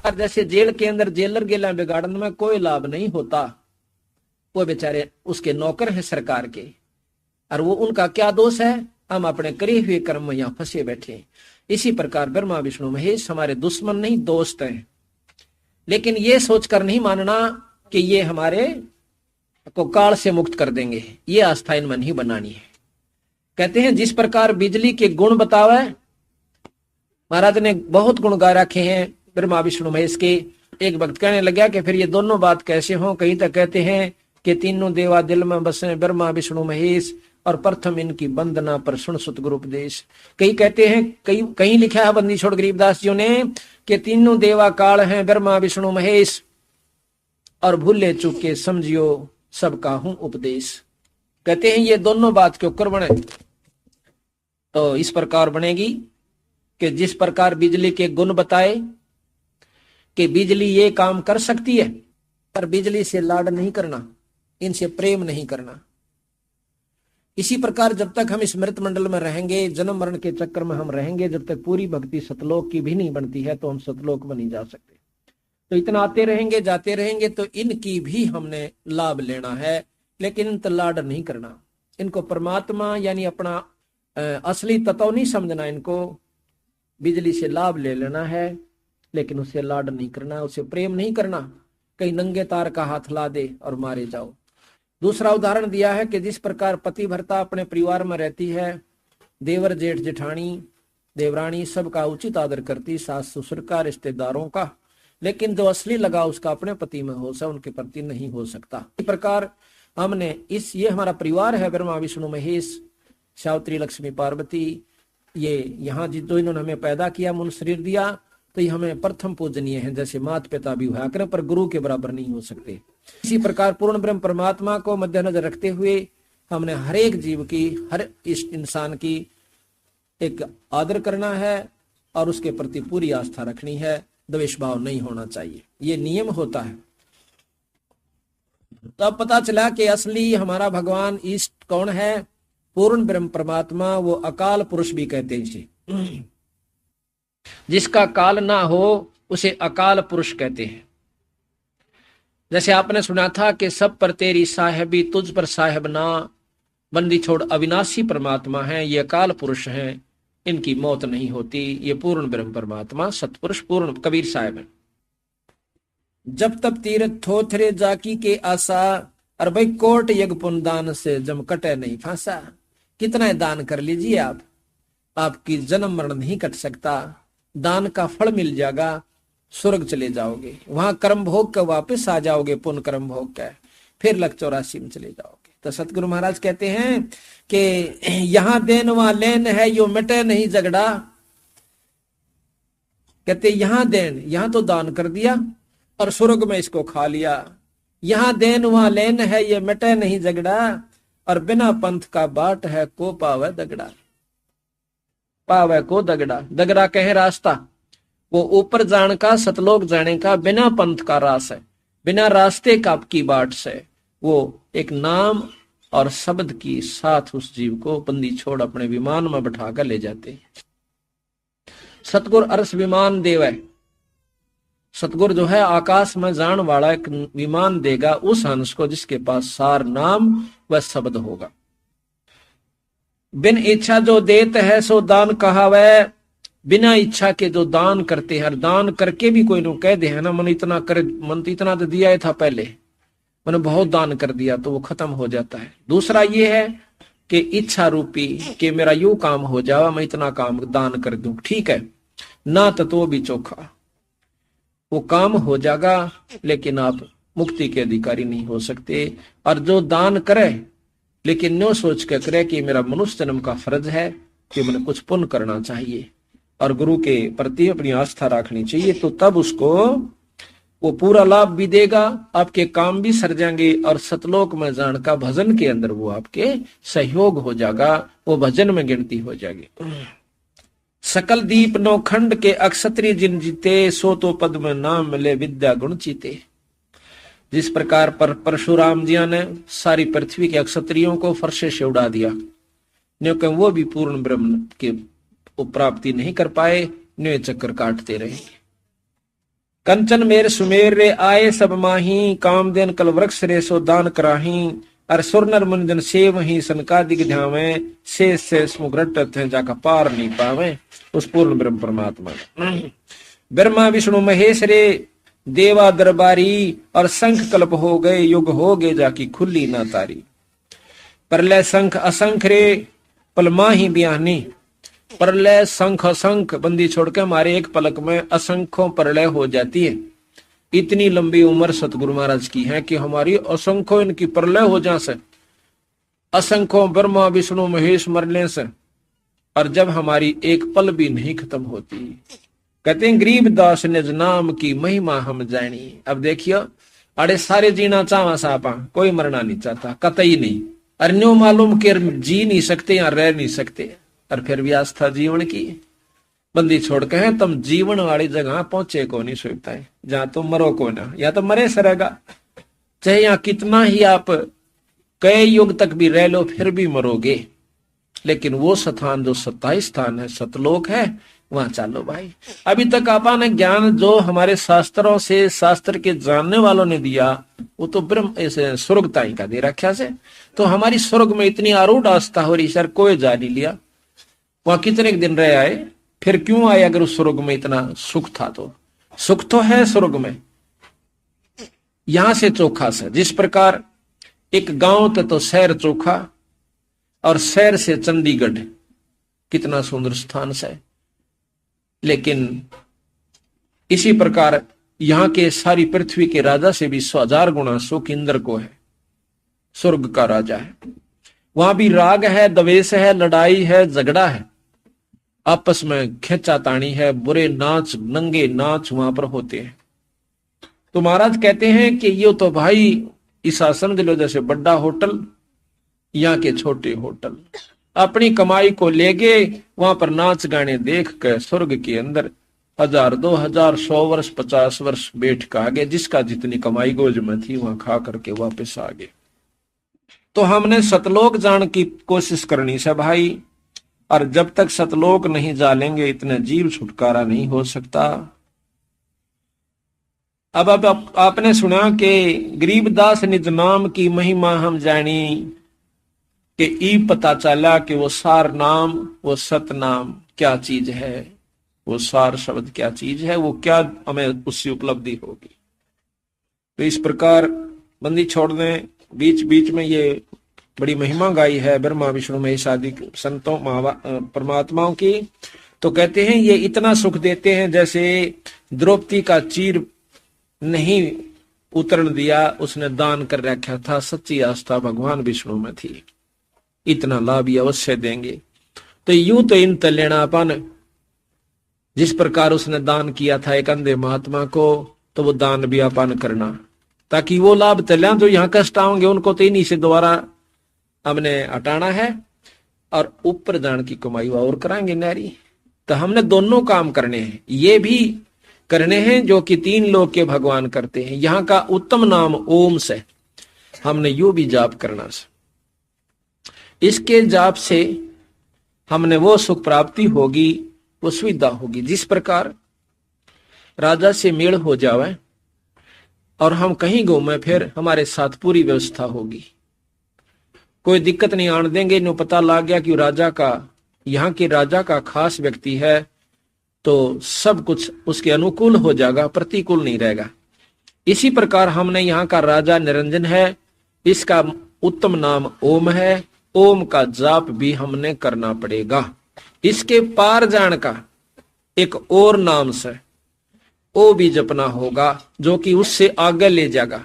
प्रकार जैसे जेल के अंदर जेलर गेला बिगाड़ने में कोई लाभ नहीं होता, वो बेचारे उसके नौकर हैं सरकार के, और वो उनका क्या दोष है, हम अपने करे हुए कर्म में यहाँ फंसे बैठे। इसी प्रकार ब्रह्मा विष्णु महेश हमारे दुश्मन नहीं दोस्त हैं, लेकिन ये सोचकर नहीं मानना कि ये हमारे को काल से मुक्त कर देंगे, ये आस्था इनमें नहीं बनानी है। कहते हैं जिस प्रकार बिजली के गुण बतावे, महाराज ने बहुत गुण गा रखे हैं ब्रह्मा विष्णु महेश के। एक भक्त कहने लगा कि फिर ये दोनों बात कैसे हो, कहीं तक कहते हैं कि तीनों देवा दिल में बसे ब्रह्मा विष्णु महेश, और प्रथम इनकी वंदना पर सुन सतगुरु उपदेश। कई कहते हैं, कहीं लिखा है बंदी छोड़ गरीबदास जी ने कि तीनों देवा काल हैं ब्रह्मा विष्णु महेश, और भूले चूके समझियो सबका हूं उपदेश। कहते हैं ये दोनों बात के ऊपर बने, तो इस प्रकार बनेगी कि जिस प्रकार बिजली के गुण बताए कि बिजली ये काम कर सकती है, पर बिजली से लाड नहीं करना, इनसे प्रेम नहीं करना। इसी प्रकार जब तक हम इस मृत मंडल में रहेंगे, जन्म मरण के चक्कर में हम रहेंगे, जब तक पूरी भक्ति सतलोक की भी नहीं बनती है, तो हम सतलोक में नहीं जा सकते। तो इतना आते रहेंगे जाते रहेंगे, तो इनकी भी हमने लाभ लेना है, लेकिन इन लाड नहीं करना। इनको परमात्मा यानी अपना असली तत्व नहीं समझना, इनको बिजली से लाभ ले लेना है, लेकिन उसे लाड नहीं करना, उसे प्रेम नहीं करना। कहीं नंगे तार का हाथ ला दे और मारे जाओ। दूसरा उदाहरण दिया है कि जिस प्रकार पतिव्रता अपने परिवार में रहती है, देवर जेठ जेठानी देवरानी सबका उचित आदर करती, सास ससुर का रिश्तेदारों का, लेकिन जो असली लगाव उसका अपने पति में हो सा उनके प्रति नहीं हो सकता। इस प्रकार हमने ये हमारा परिवार है ब्रह्मा विष्णु महेश सावित्री लक्ष्मी पार्वती, ये यहाँ जो इन्होंने हमें पैदा किया, मन शरीर दिया, तो ये हमें प्रथम पूजनीय है। जैसे माता पिता भी हुआ करें, पर गुरु के बराबर नहीं हो सकते। इसी प्रकार पूर्ण ब्रह्म परमात्मा को मद्देनजर रखते हुए हमने हर एक जीव की, हर इस इंसान की एक आदर करना है और उसके प्रति पूरी आस्था रखनी है, द्वेष भाव नहीं होना चाहिए, ये नियम होता है। तो अब पता चला कि असली हमारा भगवान इष्ट कौन है, पूर्ण ब्रह्म परमात्मा, वो अकाल पुरुष भी कहते हैं इसे। जिसका काल ना हो उसे अकाल पुरुष कहते हैं। जैसे आपने सुना था कि सब पर तेरी साहेबी, तुझ पर साहेब ना, बंदी छोड़ अविनाशी परमात्मा है, ये अकाल पुरुष हैं, इनकी मौत नहीं होती। ये पूर्ण ब्रह्म परमात्मा सतपुरुष पूर्ण कबीर साहेब है। जब तब तीरथ थोथरे जाकी के आशा, और भाई कोट यज्ञ पुण्य दान से जम कटे नहीं फांसा। कितना दान कर लीजिए आप, आपकी जन्म मरण नहीं कट सकता, दान का फल मिल जाएगा, स्वर्ग चले जाओगे, वहां कर्म भोग के वापस आ जाओगे, पुण्य कर्म भोग के फिर लक 84 में चले जाओगे। तो सतगुरु महाराज कहते हैं कि यहां देन वहां लेन है, यो मिटे नहीं झगड़ा। कहते यहां देन, यहां तो दान कर दिया और स्वर्ग में इसको खा लिया। यहां देन वहां लेन है, ये मिटे नहीं झगड़ा, और बिना पंथ का बाट है, को पावे दगड़ा। पावे को दगड़ा, दगड़ा कहे रास्ता, वो ऊपर जाने का, सतलोक जाने का बिना पंथ का रास है, बिना रास्ते का की बाट से वो एक नाम और शब्द की साथ उस जीव को बंदी छोड़ अपने विमान में बैठा कर ले जाते हैं। सतगुर अरस विमान देव है, सतगुर जो है आकाश में जान वाला एक विमान देगा उस हंस को जिसके पास सार नाम व शब्द होगा। बिन इच्छा जो देत है सो दान कहावे, बिना इच्छा के जो दान करते हैं, दान करके भी कोई नो कह दे है ना, मन इतना कर, मन तो इतना तो दिया था पहले, मैंने बहुत दान कर दिया, तो वो खत्म हो जाता है। दूसरा ये है कि इच्छा रूपी कि मेरा यूं काम हो जावा, मैं इतना काम दान कर दूं, ठीक है ना, तो भी चोखा वो काम हो जाएगा, लेकिन आप मुक्ति के अधिकारी नहीं हो सकते। और जो दान करे लेकिन न्यो सोच कर करे कि मेरा मनुष्य जन्म का फर्ज है कि मैंने कुछ पुण्य करना चाहिए और गुरु के प्रति अपनी आस्था रखनी चाहिए, तो तब उसको वो पूरा लाभ भी देगा, आपके काम भी सर जाएंगे, और सतलोक में जान का भजन के अंदर वो आपके सहयोग हो जाएगा, वो भजन में गिनती हो जाएगी। सकल दीप नौखंड के अक्षत्रिय जिन जीते, सो तो पद में नाम मिले विद्या गुण चीते। जिस प्रकार पर परशुराम जी ने सारी पृथ्वी के अक्षत्रियों को फरसे से उड़ा दिया, क्योंकि वो भी पूर्ण ब्रह्म के प्राप्ति नहीं कर पाए, न्यू चक्कर काटते रहे। कंचन मेर सुमेर रे आए सब माही, कामदेन कल वृक्ष रे सो दान कराही, और सुर नर मुनिजन से वही सनकादिक ध्यावे, से स्मुग्रट थे जाका पार नहीं पावे। उस पूर्ण ब्रह्म परमात्मा ब्रह्मा विष्णु महेश रे देवा दरबारी, और शंख कल्प हो गए युग हो गए जाकी खुली ना तारी। प्रलय शंख असंख रे पलमा ही ब्याहनी, प्रलय शंख असंख बंदी छोड़ के हमारे एक पलक में असंख्यों प्रलय हो जाती है। इतनी लंबी उम्र सतगुरु महाराज की है कि हमारी असंख्यों इनकी प्रलय हो जा से, असंख्यों ब्रह्मा विष्णु महेश मरने से, और जब हमारी एक पल भी नहीं खत्म होती। कहते हैं गरीबदास निज नाम की महिमा हम जानी। अब देखियो अरे सारे जीना चावा सापा, कोई मरना नहीं चाहता कतई नहीं, अन्यो मालूम के जी नहीं सकते या रह नहीं सकते, और फिर भी आस्था जीवन की बंदी छोड़ के हैं तुम जीवन वाली जगह पहुंचे को नहीं सोचता है, जहां तुम मरो को ना, या तो मरे सरेगा, चाहे यहाँ कितना ही आप कई युग तक भी रह लो फिर भी मरोगे। लेकिन वो स्थान जो सत्ताई स्थान है, सतलोक है, वहां चलो भाई। अभी तक आपा ने ज्ञान जो हमारे शास्त्रों से शास्त्र के जानने वालों ने दिया वो तो ब्रह्म ऐसे स्वर्ग ताई का दे रखा से, तो हमारी स्वर्ग में इतनी आरूढ़ आस्था हो रही सर, कोई जा नहीं लिया। वहां कितने दिन रह आए, फिर क्यों आए अगर उस स्वर्ग में इतना सुख था? तो सुख तो है स्वर्ग में, यहां से चोखा से। जिस प्रकार एक गांव तो शहर चोखा, और शहर से चंडीगढ़ कितना सुंदर स्थान से, लेकिन इसी प्रकार यहां के सारी पृथ्वी के राजा से भी 100,000 गुना सुख इंद्र को है, स्वर्ग का राजा है। वहां भी राग है, द्वेष है, लड़ाई है, झगड़ा है, आपस में खींचातानी है, बुरे नाच नंगे नाच वहां पर होते हैं। तो महाराज कहते हैं कि ये तो भाई इस आसन दिलो जैसे बड़ा होटल, यहाँ के छोटे होटल, अपनी कमाई को ले गए वहां पर नाच गाने देख कर स्वर्ग के अंदर 1000 2000 100 वर्ष 50 वर्ष बैठ के आ गए, जिसका जितनी कमाई गोज में थी वहां खा करके वापस आ गए। तो हमने सतलोक जान की कोशिश करनी से भाई, और जब तक सतलोक नहीं जानेंगे इतने जीव छुटकारा नहीं हो सकता। अब आपने सुना कि गरीबदास निज नाम की महिमा हम जानी, कि ई पता चला कि वो सार नाम, वो सत नाम क्या चीज है, वो सार शब्द क्या चीज है, वो क्या हमें उससे उपलब्धि होगी। तो इस प्रकार बंदी छोड़ दें, बीच बीच में ये बड़ी महिमा गाई है ब्रह्मा विष्णु महेश आदि संतों परमात्माओं की। तो कहते हैं ये इतना सुख देते हैं जैसे द्रौपदी का चीर नहीं उतरन दिया, उसने दान कर रखा था, सच्ची आस्था भगवान विष्णु में थी, इतना लाभ ये अवश्य देंगे। तो यूं तो इन तलेणापन, जिस प्रकार उसने दान किया था एक अंधे महात्मा को, तो वो दान भी अपन करना, ताकि वो लाभ तल्या जो यहाँ कष्ट आओगे उनको तो इन्हीं से दोबारा हमने हटाना है, और ऊपर जान की कमाई और कराएंगे नारी। तो हमने दोनों काम करने हैं, ये भी करने हैं जो कि 3 लोग के भगवान करते हैं। यहाँ का उत्तम नाम ओम से हमने यू भी जाप करना से, इसके जाप से हमने वो सुख प्राप्ति होगी, वो सुविधा होगी। जिस प्रकार राजा से मेल हो जावे और हम कहीं घूमे फिर हमारे साथ पूरी व्यवस्था होगी, कोई दिक्कत नहीं आने देंगे। इन्हें पता लग गया कि राजा का, यहाँ के राजा का खास व्यक्ति है, तो सब कुछ उसके अनुकूल हो जाएगा, प्रतिकूल नहीं रहेगा। इसी प्रकार हमने यहाँ का राजा निरंजन है, इसका उत्तम नाम ओम है, ओम का जाप भी हमने करना पड़ेगा। इसके पार जान का एक और नाम से ओ भी जपना होगा, जो कि उससे आगे ले जाएगा।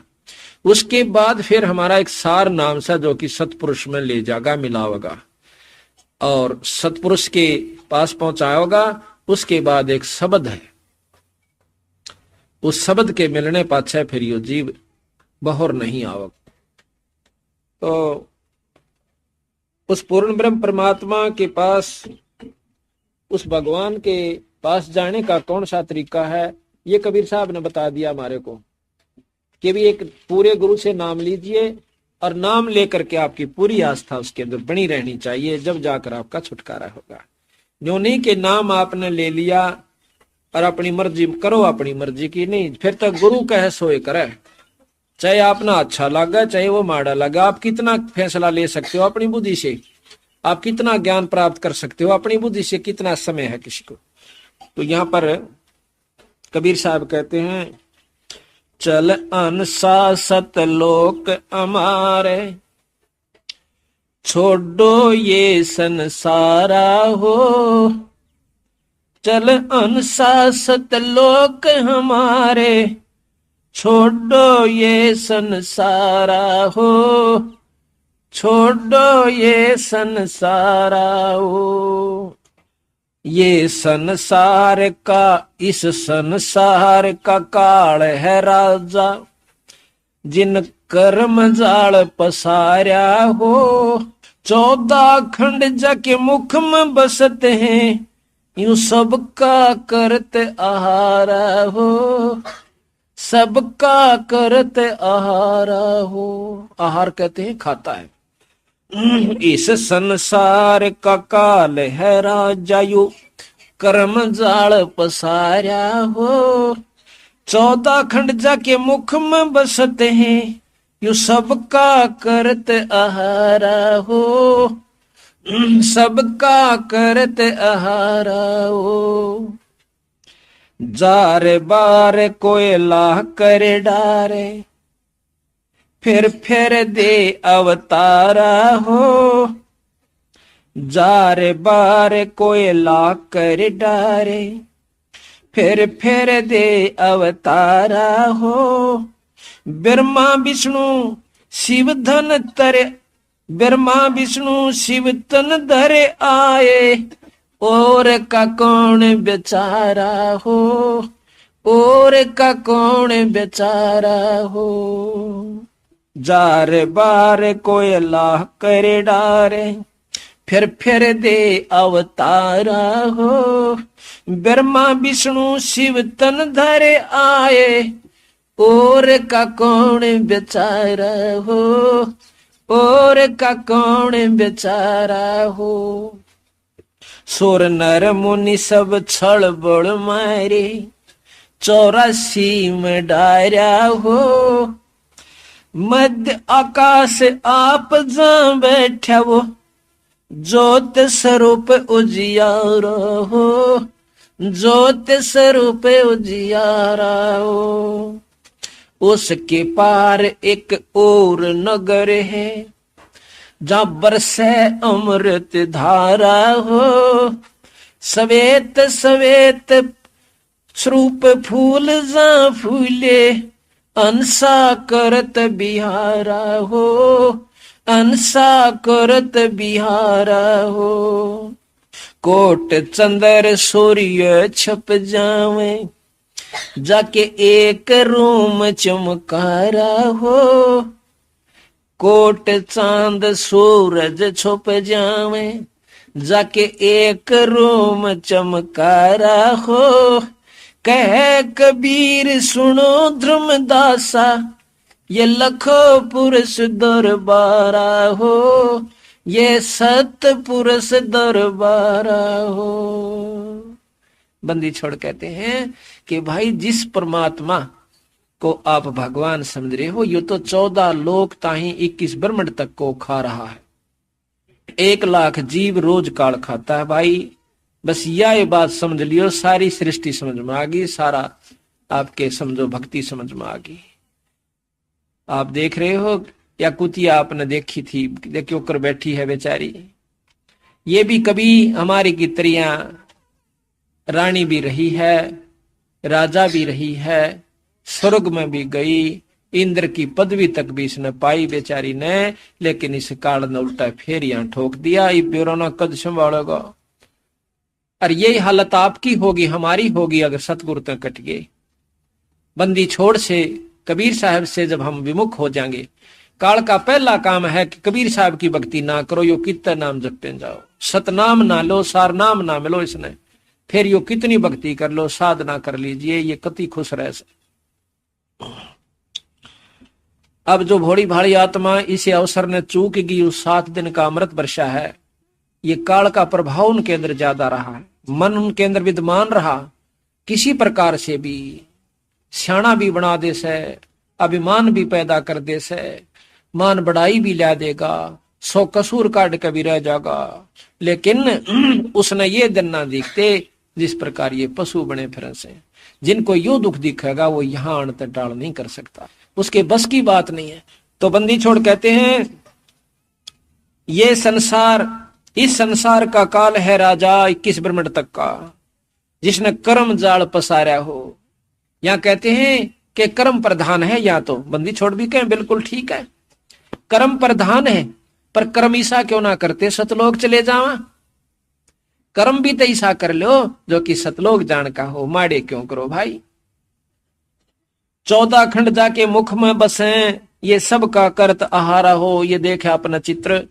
उसके बाद फिर हमारा एक सार नाम सा जो कि सतपुरुष में ले जाएगा, मिलावेगा और सतपुरुष के पास पहुंचाएगा। उसके बाद एक शब्द है, उस शब्द के मिलने पाछे फिर यो जीव बहोर नहीं आवक। तो उस पूर्ण ब्रह्म परमात्मा के पास, उस भगवान के पास जाने का कौन सा तरीका है, ये कबीर साहब ने बता दिया हमारे को कि भी एक पूरे गुरु से नाम लीजिए, और नाम लेकर के आपकी पूरी आस्था उसके अंदर बनी रहनी चाहिए, जब जाकर आपका छुटकारा होगा। जो नहीं के नाम आपने ले लिया और अपनी मर्जी करो, अपनी मर्जी की नहीं, फिर तो गुरु कहे सोए करे। चाहे अपना अच्छा लगा चाहे वो माड़ा लगा, आप कितना फैसला ले सकते हो अपनी बुद्धि से, आप कितना ज्ञान प्राप्त कर सकते हो अपनी बुद्धि से, कितना समय है किसी को। तो यहाँ पर कबीर साहब कहते हैं, चल अनुशासित लोक हमारे, छोड़ो ये संसारा हो। चल अनुशासित लोक हमारे, छोड़ो ये संसारा हो। छोड़ो ये संसारा हो। ये संसार का, इस संसार का काल है राजा, जिन कर्म जाल पसारा हो। 14 खंड जाके मुख में बसते हैं, यूं सबका करते आहारा हो। सबका करते आहारा हो। आहार कहते हैं खाता है। इस संसार का काल है राजा, यू कर्म जाल पसारा हो। 14 खंड जाके मुख में बसते हैं, यू सबका करते आहारा हो। सबका करते आहारा हो। जार बार कोयला करे डारे, फिर दे अवतारा हो। जार बार कोयला कर डारे, फिर दे अवतारा हो। ब्रह्मा विष्णु शिव धन तरे, ब्रह्मा विष्णु शिव तन धरे आए, और का कौन बेचारा हो। और का कौन बेचारा हो। जार बार कोयला करे डारे, फिर दे अवतारा हो। ब्रह्मा विष्णु शिव तन धरे आए, और का कौन बेचारा हो। और का कौन बेचारा हो। सुर नर मुनि सब छल बड़ मारे, 84 में डारा हो। मध्य आकाश आप जा बैठा वो, ज्योत स्वरूप उजियारा हो। ज्योत स्वरूप उजियारा हो। उसके पार एक और नगर है, जहां बरसे अमृत धारा हो। सवेत सवेत स्वरूप फूल जा फूले, अंसा करत बिहारा हो। अंसा करत बिहारा हो। कोट चंद्र सूर्य छप जावे, जाके एक रूम चमकारा हो। कोट चांद सूरज छुप जावे, जाके एक रूम चमकारा हो। कह कबीर सुनो ध्रुमदासा, ये लखो पुरुष दरबारा हो। ये सत पुरुष दरबारा हो। बंदी छोड़ कहते हैं कि भाई जिस परमात्मा को आप भगवान समझ रहे हो, ये तो 14 लोक ताही 21 ब्रह्मांड तक को खा रहा है। 1 लाख जीव रोज काल खाता है भाई। बस यह बात समझ लियो, सारी सृष्टि समझ में आ गई, सारा आपके समझो भक्ति समझ में आ गई। आप देख रहे हो या कुतिया आपने देखी थी, देखियो कर बैठी है बेचारी। ये भी कभी हमारी की तरह रानी भी रही है, राजा भी रही है, स्वर्ग में भी गई, इंद्र की पदवी तक भी इसने पाई बेचारी ने। लेकिन इस काल ने उल्टा फेर यहां ठोक दिया। ये बेरोना कद संभालेगा। और यही हालत आपकी होगी, हमारी होगी, अगर सतगुरु तक कट गए। बंदी छोड़ से, कबीर साहब से जब हम विमुख हो जाएंगे, काल का पहला काम है कि कबीर साहब की भक्ति ना करो, यो कितना नाम जपते जाओ, सतनाम ना लो, सार नाम ना मिलो इसने, फिर यो कितनी भक्ति कर लो, साधना कर लीजिए, ये कति खुश रह सकते। अब जो भोड़ी भाड़ी आत्मा इसे अवसर ने चूक गई, उस 7 दिन का अमृत वर्षा है, ये काल का प्रभाव उनके अंदर ज्यादा रहा है, मन उनके अंदर विद्यमान रहा किसी प्रकार से भी सियाणा भी बना दे से, अभिमान भी पैदा कर दे से, मान बढ़ाई भी ला देगा, 100 कसूर काट के भी रह जाएगा, लेकिन उसने ये दिन ना दिखते जिस प्रकार ये पशु बने फिर से। जिनको यो दुख दिखेगा वो यहां अणत टाल नहीं कर सकता, उसके बस की बात नहीं है। तो बंदी छोड़ कहते हैं ये संसार, इस संसार का काल है राजा 21 ब्रह्मंड तक का, जिसने कर्म जाल पसारा हो। यहां कहते हैं कि कर्म प्रधान है, या तो बंदी छोड़ भी कहें बिल्कुल ठीक है, कर्म प्रधान है, पर कर्म ईसा क्यों ना करते सतलोक चले जावा। कर्म भी तो ईसा कर लो जो कि सतलोक जान का हो, माड़े क्यों करो भाई। 14 खंड जाके मुख में बसे, ये सब का करत आहारा हो। ये देखे अपना चित्र,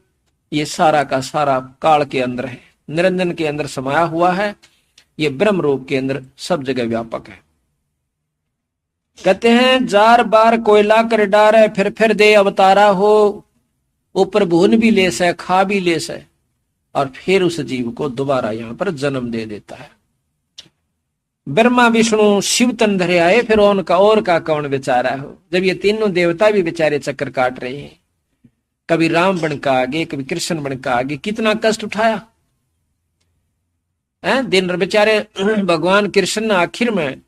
ये सारा का सारा काल के अंदर है, निरंजन के अंदर समाया हुआ है, ये ब्रह्म रूप के अंदर सब जगह व्यापक है। कहते हैं जार बार कोयला कर डारे, फिर दे अवतारा हो। ऊपर भून भी ले से, खा भी ले से, और फिर उस जीव को दोबारा यहां पर जन्म दे देता है। ब्रह्मा विष्णु शिव तन धरे आए, फिर उनका और का कौन बेचारा हो। जब ये तीनों देवता भी बेचारे चक्कर काट रहे हैं, कभी राम बन का आगे, कभी कृष्ण बन का आगे, कितना कष्ट उठाया है। दिन बेचारे भगवान कृष्ण आखिर में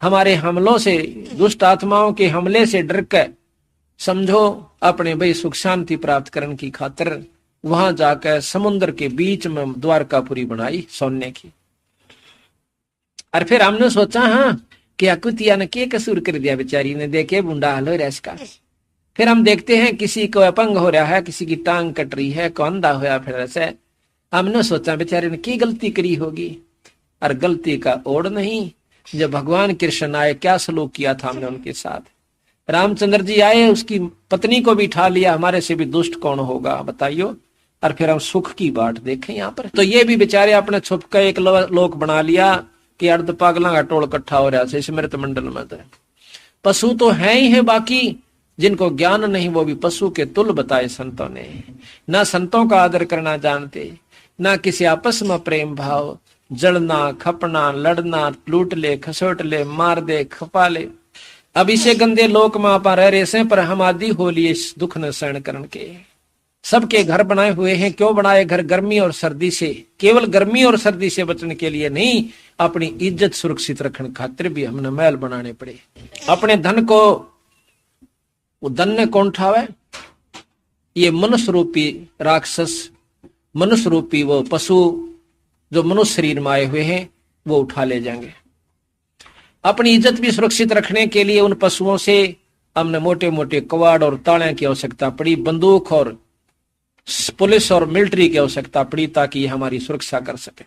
हमारे हमलों से, दुष्ट आत्माओं के हमले से डर के समझो अपने भाई सुख शांति प्राप्त करने की खातिर वहां जाकर समुद्र के बीच में द्वारकापुरी बनाई सोने की। और फिर हमने सोचा हाँ कि कुतिया ने क्या कसूर कर दिया बेचारी ने, देखे बुंडा हाल हो रहा इसका। फिर हम देखते हैं किसी को अपंग हो रहा है, किसी की टांग कट रही है, को अंधा होया, फिर ऐसे हमने सोचा बेचारे ने की गलती करी होगी। और गलती का ओढ़ नहीं, जब भगवान कृष्ण आए क्या सलूक किया था हमने उनके साथ। रामचंद्र जी आए, उसकी पत्नी को भी उठा लिया, हमारे से भी दुष्ट कौन होगा बताइयो। और फिर हम सुख की बाट देखें यहाँ पर, तो ये भी बेचारे अपने छुप कर एक लोक बना लिया कि अर्ध पागलों का टोल इकट्ठा हो रहा है स्मृत मंडल में। पशु तो है ही है, बाकी जिनको ज्ञान नहीं वो भी पशु के तुल बताए संतों ने। ना संतों का आदर करना जानते, ना किसी आपस में प्रेम भाव, जड़ना खपना लड़ना, लूट ले खसोट ले, मार दे खपा ले। अब इसे गंदे लोक में आप रह रहे से, पर हम आदि हो लिए इस दुख न सहन करन के। सबके घर बनाए हुए हैं, क्यों बनाए घर? गर्मी और सर्दी से, केवल गर्मी और सर्दी से बचने के लिए नहीं, अपनी इज्जत सुरक्षित रखने खातिर भी हमने महल बनाने पड़े। अपने धन को, वो धन ने कौन उठावे? ये मनुष्य रूपी राक्षस, मनुष्य रूपी वो पशु जो मनुष्य शरीर में आए हुए हैं, वो उठा ले जाएंगे। अपनी इज्जत भी सुरक्षित रखने के लिए उन पशुओं से हमने मोटे मोटे कवाड़ और ताले की आवश्यकता पड़ी, बंदूक और पुलिस और मिलिट्री की आवश्यकता पड़ी, ताकि हमारी सुरक्षा कर सके।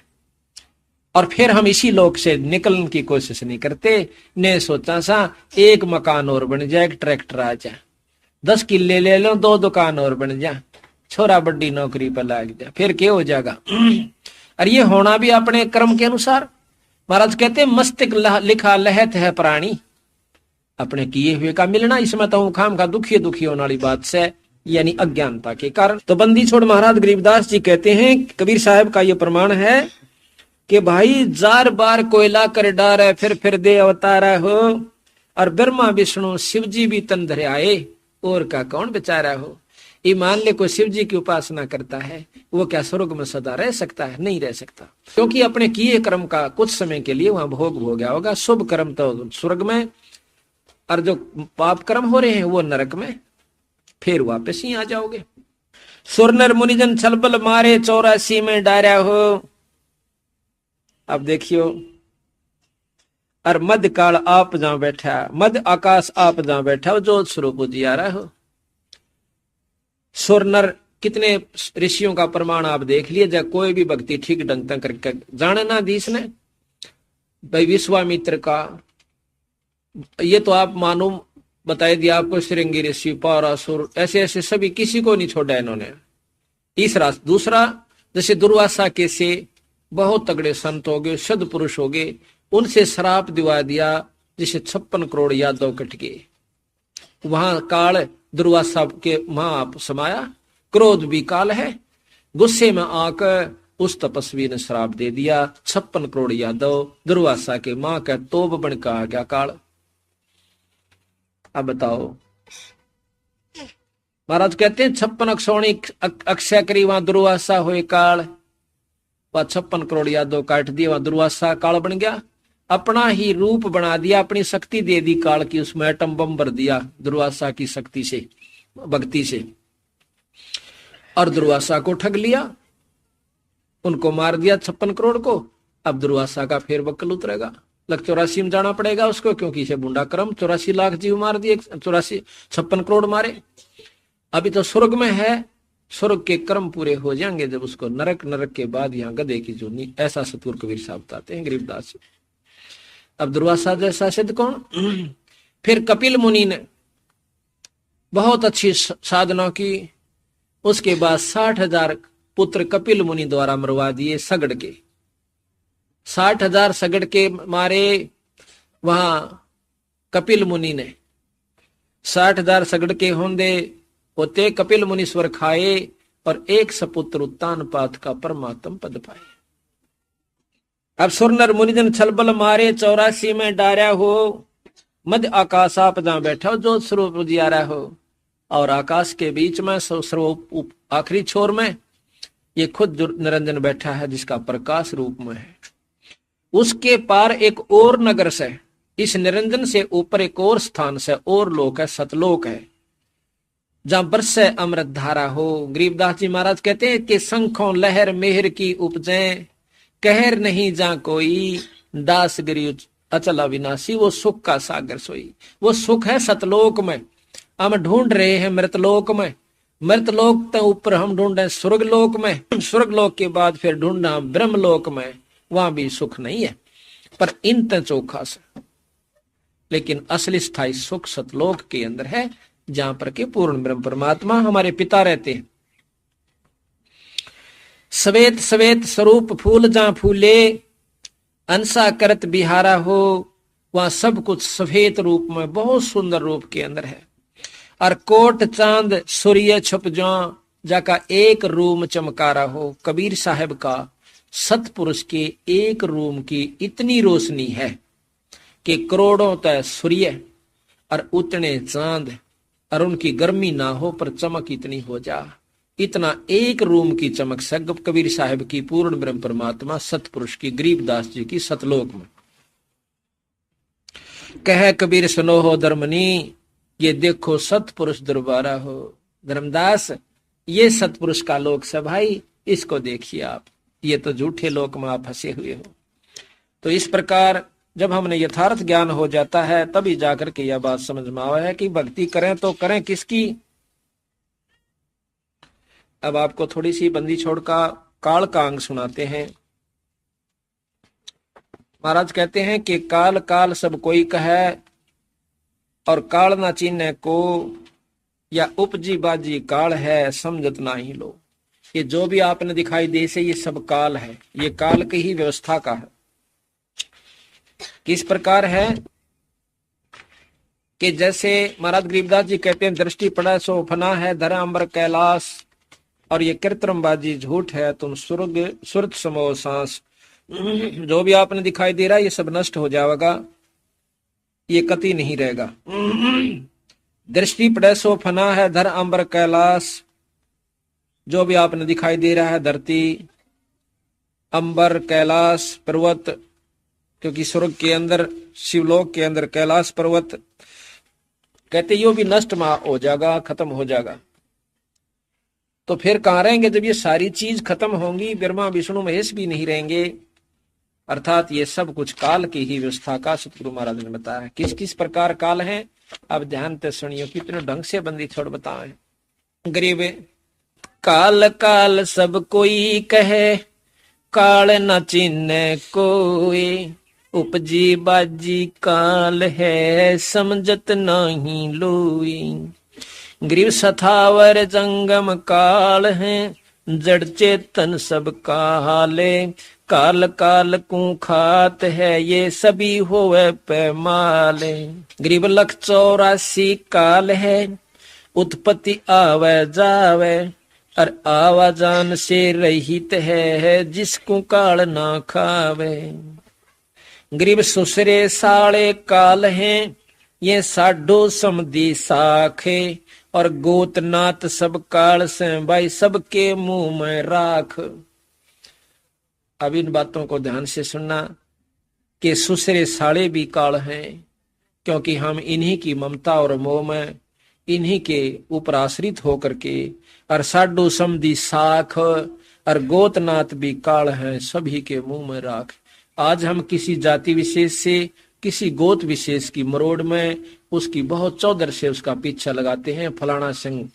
और फिर हम इसी लोक से निकलने की कोशिश नहीं करते, ने सोचा सा एक मकान और बन जाए, एक ट्रैक्टर आ जाए, 10 किले ले लो, 2 दुकान और बन जाए, छोरा बड़ी नौकरी पर लग जाए, फिर क्या हो जाएगा। और ये होना भी अपने कर्म के अनुसार। महाराज कहते हैं मस्तिष्क लिखा लहत है प्राणी, अपने किए हुए का मिलना। इसमें तो खाम का दुखी दुखी होने वाली बात से, यानी अज्ञानता के कारण। तो बंदी छोड़ महाराज गरीबदास जी कहते हैं, कबीर साहब का ये प्रमाण है कि भाई जार बार कोयला कर डारे, फिर दे अवतारा हो। और ब्रह्मा विष्णु शिव जी भी तन धरे आए, और का कौन बेचारा हो। ये मान ले कोई शिव जी की उपासना करता है, वो क्या स्वर्ग में सदा रह सकता है? नहीं रह सकता, क्योंकि अपने किए कर्म का कुछ समय के लिए वहां भोग हो गया होगा। शुभ कर्म तो स्वर्ग में, और जो पाप कर्म हो रहे हैं वो नरक में, फिर वापस ही आ जाओगे। सुर नर मुनिजन छलबल मारे, 84 में डारा हो। अब देखियो, और मध्य काल आप जहां बैठा, मध्य आकाश आप जहां बैठा, जो स्वरूप जी आ रहा हो। सुर नर कितने ऋषियों का प्रमाण आप देख लिए, जब कोई भी भक्ति ठीक ढंग तक करके जाने ना दी इसने। भाई विश्वामित्र का ये तो आप मानो बताए दिया आपको, श्रृंगी ऋषि, पारासुर, ऐसे ऐसे सभी, किसी को नहीं छोड़ा इन्होंने। तीसरा, दूसरा, जैसे दुर्वासा के से बहुत तगड़े संत हो गए, सद पुरुष हो गए, उनसे श्राप दिवा दिया, जिसे 56 करोड़ यादव कट गए। वहां काल दुर्वासा के वहां समाया, क्रोध भी काल है, गुस्से में आकर उस तपस्वी ने श्राप दे दिया। 56 करोड़ यादव दुर्वासा के मां का तोप बन का आ गया काल। अब बताओ, महाराज कहते हैं 56 अक्षौणी अक्षय करी वहां दुर्वासा हुए काल। वह 56 करोड़ यादव काट दिए, वहां दुर्वासा काल बन गया। अपना ही रूप बना दिया, अपनी शक्ति दे दी काल की, उसमें एटम बम भर दिया दुर्वासा की शक्ति से, भक्ति से, और दुर्वासा को ठग लिया, उनको मार दिया 56 करोड़ को। अब दुर्वासा का फिर वक्ल उतरेगा, लग 84 में जाना पड़ेगा उसको, क्योंकि इसे बुंडा क्रम 84 लाख जीव मार दिए, 56 करोड़ मारे। अभी तो स्वर्ग में है, स्वर्ग के कर्म पूरे हो जाएंगे जब उसको नरक, नरक के बाद यहाँ गधे की जूनी, ऐसा सतगुरु कबीर साहब बताते हैं गरीबदास। अब दुर्वासा जैसा सिद्ध कौन? फिर कपिल मुनि ने बहुत अच्छी साधना की, उसके बाद 60,000 पुत्र कपिल मुनि द्वारा मरवा दिए सगड़ के। 60,000 सगड़ के मारे वहां कपिल मुनि ने। 60,000 सगड़ के होंदे होते कपिल मुनीश्वर खाए, और एक सपुत्र उत्तान पात का परमात्म पद पाए। अब सुरनर मुनिजन छलबल मारे, 84 में डारा हो, मध्य आकाश आप जहां बैठा हो, जो स्वरूप उजियारा हो, और आकाश के बीच में स्वरूप आखिरी छोर में ये खुद निरंजन बैठा है, जिसका प्रकाश रूप में है। उसके पार एक और नगर से, इस निरंजन से ऊपर एक और स्थान से, और लोक है, सतलोक है, जहां बरसे अमृत धारा हो। गरीबदास जी महाराज कहते हैं कि शंखों लहर मेहर की उपजें, कहर नहीं जा कोई, दास गिरी अचल अविनाशी, वो सुख का सागर सोई। वो सुख है सतलोक में, हम ढूंढ रहे हैं मृतलोक में। मृतलोक तो ऊपर हम ढूंढे स्वर्गलोक में, स्वर्गलोक के बाद फिर ढूंढना ब्रह्मलोक में, वहां भी सुख नहीं है, पर इन चोखा से। लेकिन असली स्थायी सुख सतलोक के अंदर है, जहां पर के पूर्ण ब्रह्म परमात्मा हमारे पिता रहते हैं। सवेत सवेत स्वरूप फूल जहां फूले, अंसा करत बिहारा हो, वहां सब कुछ सफेद रूप में, बहुत सुंदर रूप के अंदर है। और कोट चांद सूर्य छुप जाका एक रूम चमकारा हो। कबीर साहब का सतपुरुष के एक रूम की इतनी रोशनी है कि करोड़ों तय सूर्य और उतने चांद, और उनकी गर्मी ना हो पर चमक इतनी हो जा। इतना एक रूम की चमक से कबीर साहब की पूर्ण ब्रह्म परमात्मा सतपुरुष की, गरीबदास जी की सतलोक में। कह कबीर सुनो हो धर्मनी, ये देखो सतपुरुष दरबारा हो। धर्मदास, ये सतपुरुष का लोक से भाई, इसको देखिए आप, ये तो झूठे लोक में आप फंसे हुए हो। तो इस प्रकार जब हमने यथार्थ ज्ञान हो जाता है, तभी जाकर के यह बात समझ में आवा है कि भक्ति करें तो करें किसकी। अब आपको थोड़ी सी बंदी छोड़ का काल का अंग सुनाते हैं। महाराज कहते हैं कि काल काल सब कोई कहे, और काल ना चीने को, या उपजी बाजी काल है समझत ना ही लो। ये जो भी आपने दिखाई दे से, ये सब काल है, ये काल की ही व्यवस्था का है। किस प्रकार है कि जैसे महाराज गरीबदास जी कहते हैं, दृष्टि पड़ा सो फना है, धरा अंबर कैलाश, और ये कृत्रिमबाजी झूठ है, तुम स्वर्ग सुरत समो सांस। जो भी आपने दिखाई दे रहा है, ये सब नष्ट हो जाएगा, ये कति नहीं रहेगा। दृष्टि पड़े सो फना है, धर अंबर कैलाश, जो भी आपने दिखाई दे रहा है, धरती, अंबर, कैलाश, पर्वत, क्योंकि स्वर्ग के अंदर, शिवलोक के अंदर कैलाश पर्वत, कहते यो भी नष्ट हो जाएगा, खत्म हो जाएगा। तो फिर कहां रहेंगे जब ये सारी चीज खत्म होंगी? ब्रह्मा विष्णु महेश भी नहीं रहेंगे। अर्थात ये सब कुछ काल की ही व्यवस्था का सतगुरु महाराज ने बताया। किस किस प्रकार काल है, अब ध्यान से सुनियो, कितने ढंग से बंदी छोड़ बताए। गरीब काल काल सब कोई कहे, काल न चिन्ह कोई, उपजी बाजी काल है समझत नहीं लोई। गरीब सथावर जंगम काल है, जड़ चेतन सब काले, काल काल को खात है ये सभी होवे पैमाले। गरीब लख 84 काल है, उत्पत्ति आवे जावे, और आवाजान से रहित है जिसको काल ना खावे। गरीब सुसरे साले काल हैं ये साडो समदी साखे, और गोतनाथ सब काल से भाई सबके मुंह में राख। अब इन बातों को ध्यान से सुनना कि सुसरे साले भी काल हैं, क्योंकि हम इन्हीं की ममता और मोह में, इन्हीं के ऊपर आश्रित होकर के, और साडो समदी साख और गोतनाथ भी काल हैं सभी के मुंह में राख। आज हम किसी जाति विशेष से, किसी गोत विशेष की मरोड़ में उसकी बहुत चौधर से उसका पीछा लगाते हैं, फलाना सिंह,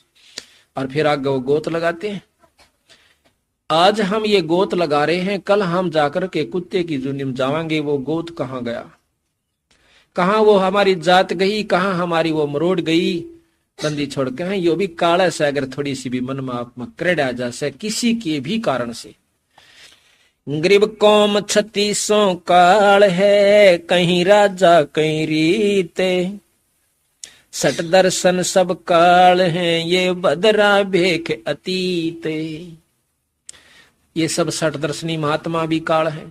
और फिर आगे वो गोत लगाते हैं। आज हम ये गोत लगा रहे हैं, कल हम जाकर के कुत्ते की जुनी में जावांगे, वो गोत कहाँ गया, कहाँ वो हमारी जात गई, कहाँ हमारी वो मरोड़ गई, बंदी छोड़ के हैं। यो भी काल से अगर थोड़ी सी भी मन में आप क्रेडा जा से किसी के भी कारण से। गरीब कौम 36 काल है, कहीं राजा कहीं रीते, सट दर्शन सब काल हैं ये बदरा भेख अतीते। ये सब सट दर्शनी महात्मा भी काल है,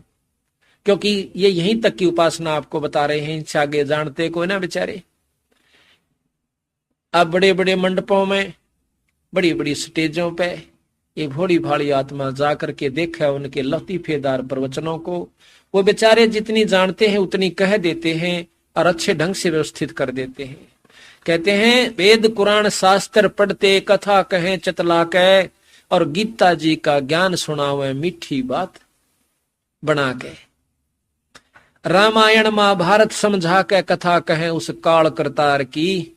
क्योंकि ये यहीं तक की उपासना आपको बता रहे हैं, इनसे आगे जानते कोई ना बेचारे। अब बड़े बड़े मंडपों में, बड़ी बड़ी स्टेजों पे ये भोली भाली आत्मा जाकर के देखा उनके लतीफेदार प्रवचनों को। वो बेचारे जितनी जानते हैं उतनी कह देते हैं और अच्छे ढंग से व्यवस्थित कर देते हैं। कहते हैं वेद कुरान शास्त्र पढ़ते, कथा कहें चतला कह, और गीता जी का ज्ञान सुनावे मीठी बात बना के। रामायण महाभारत समझा के कथा कहें उस काल करतार की,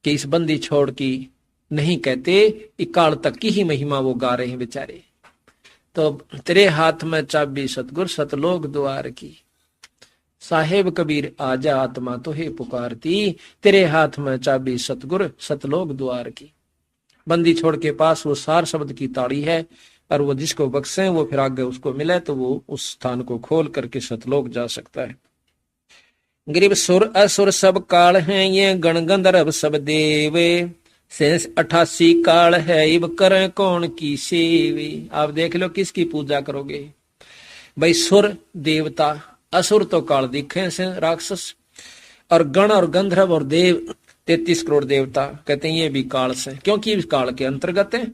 कि इस बंदी छोड़ की नहीं कहते, इकाल तक की ही महिमा वो गा रहे हैं बेचारे। तो तेरे हाथ में चाबी सतगुर सतलोक द्वार की, साहेब कबीर आजा आत्मा तो हे पुकारती, तेरे हाथ में चाबी सतगुर सतलोक द्वार की। बंदी छोड़ के पास वो सार शब्द की ताड़ी है, और वो जिसको बख्शे वो फिर आगे उसको मिले तो वो उस स्थान को खोल करके सतलोक जा सकता है। गरीब सुर असुर सब काल हैं ये गण गंधर्व सब देवे, शेष 88 काल है इब करें कौन की सेवे। आप देख लो किसकी पूजा करोगे भाई, सुर देवता, असुर तो काल दिखे से राक्षस, और गण और गंधर्व और देव 33 करोड़ देवता कहते हैं ये भी काल से, क्योंकि इस काल के अंतर्गत है।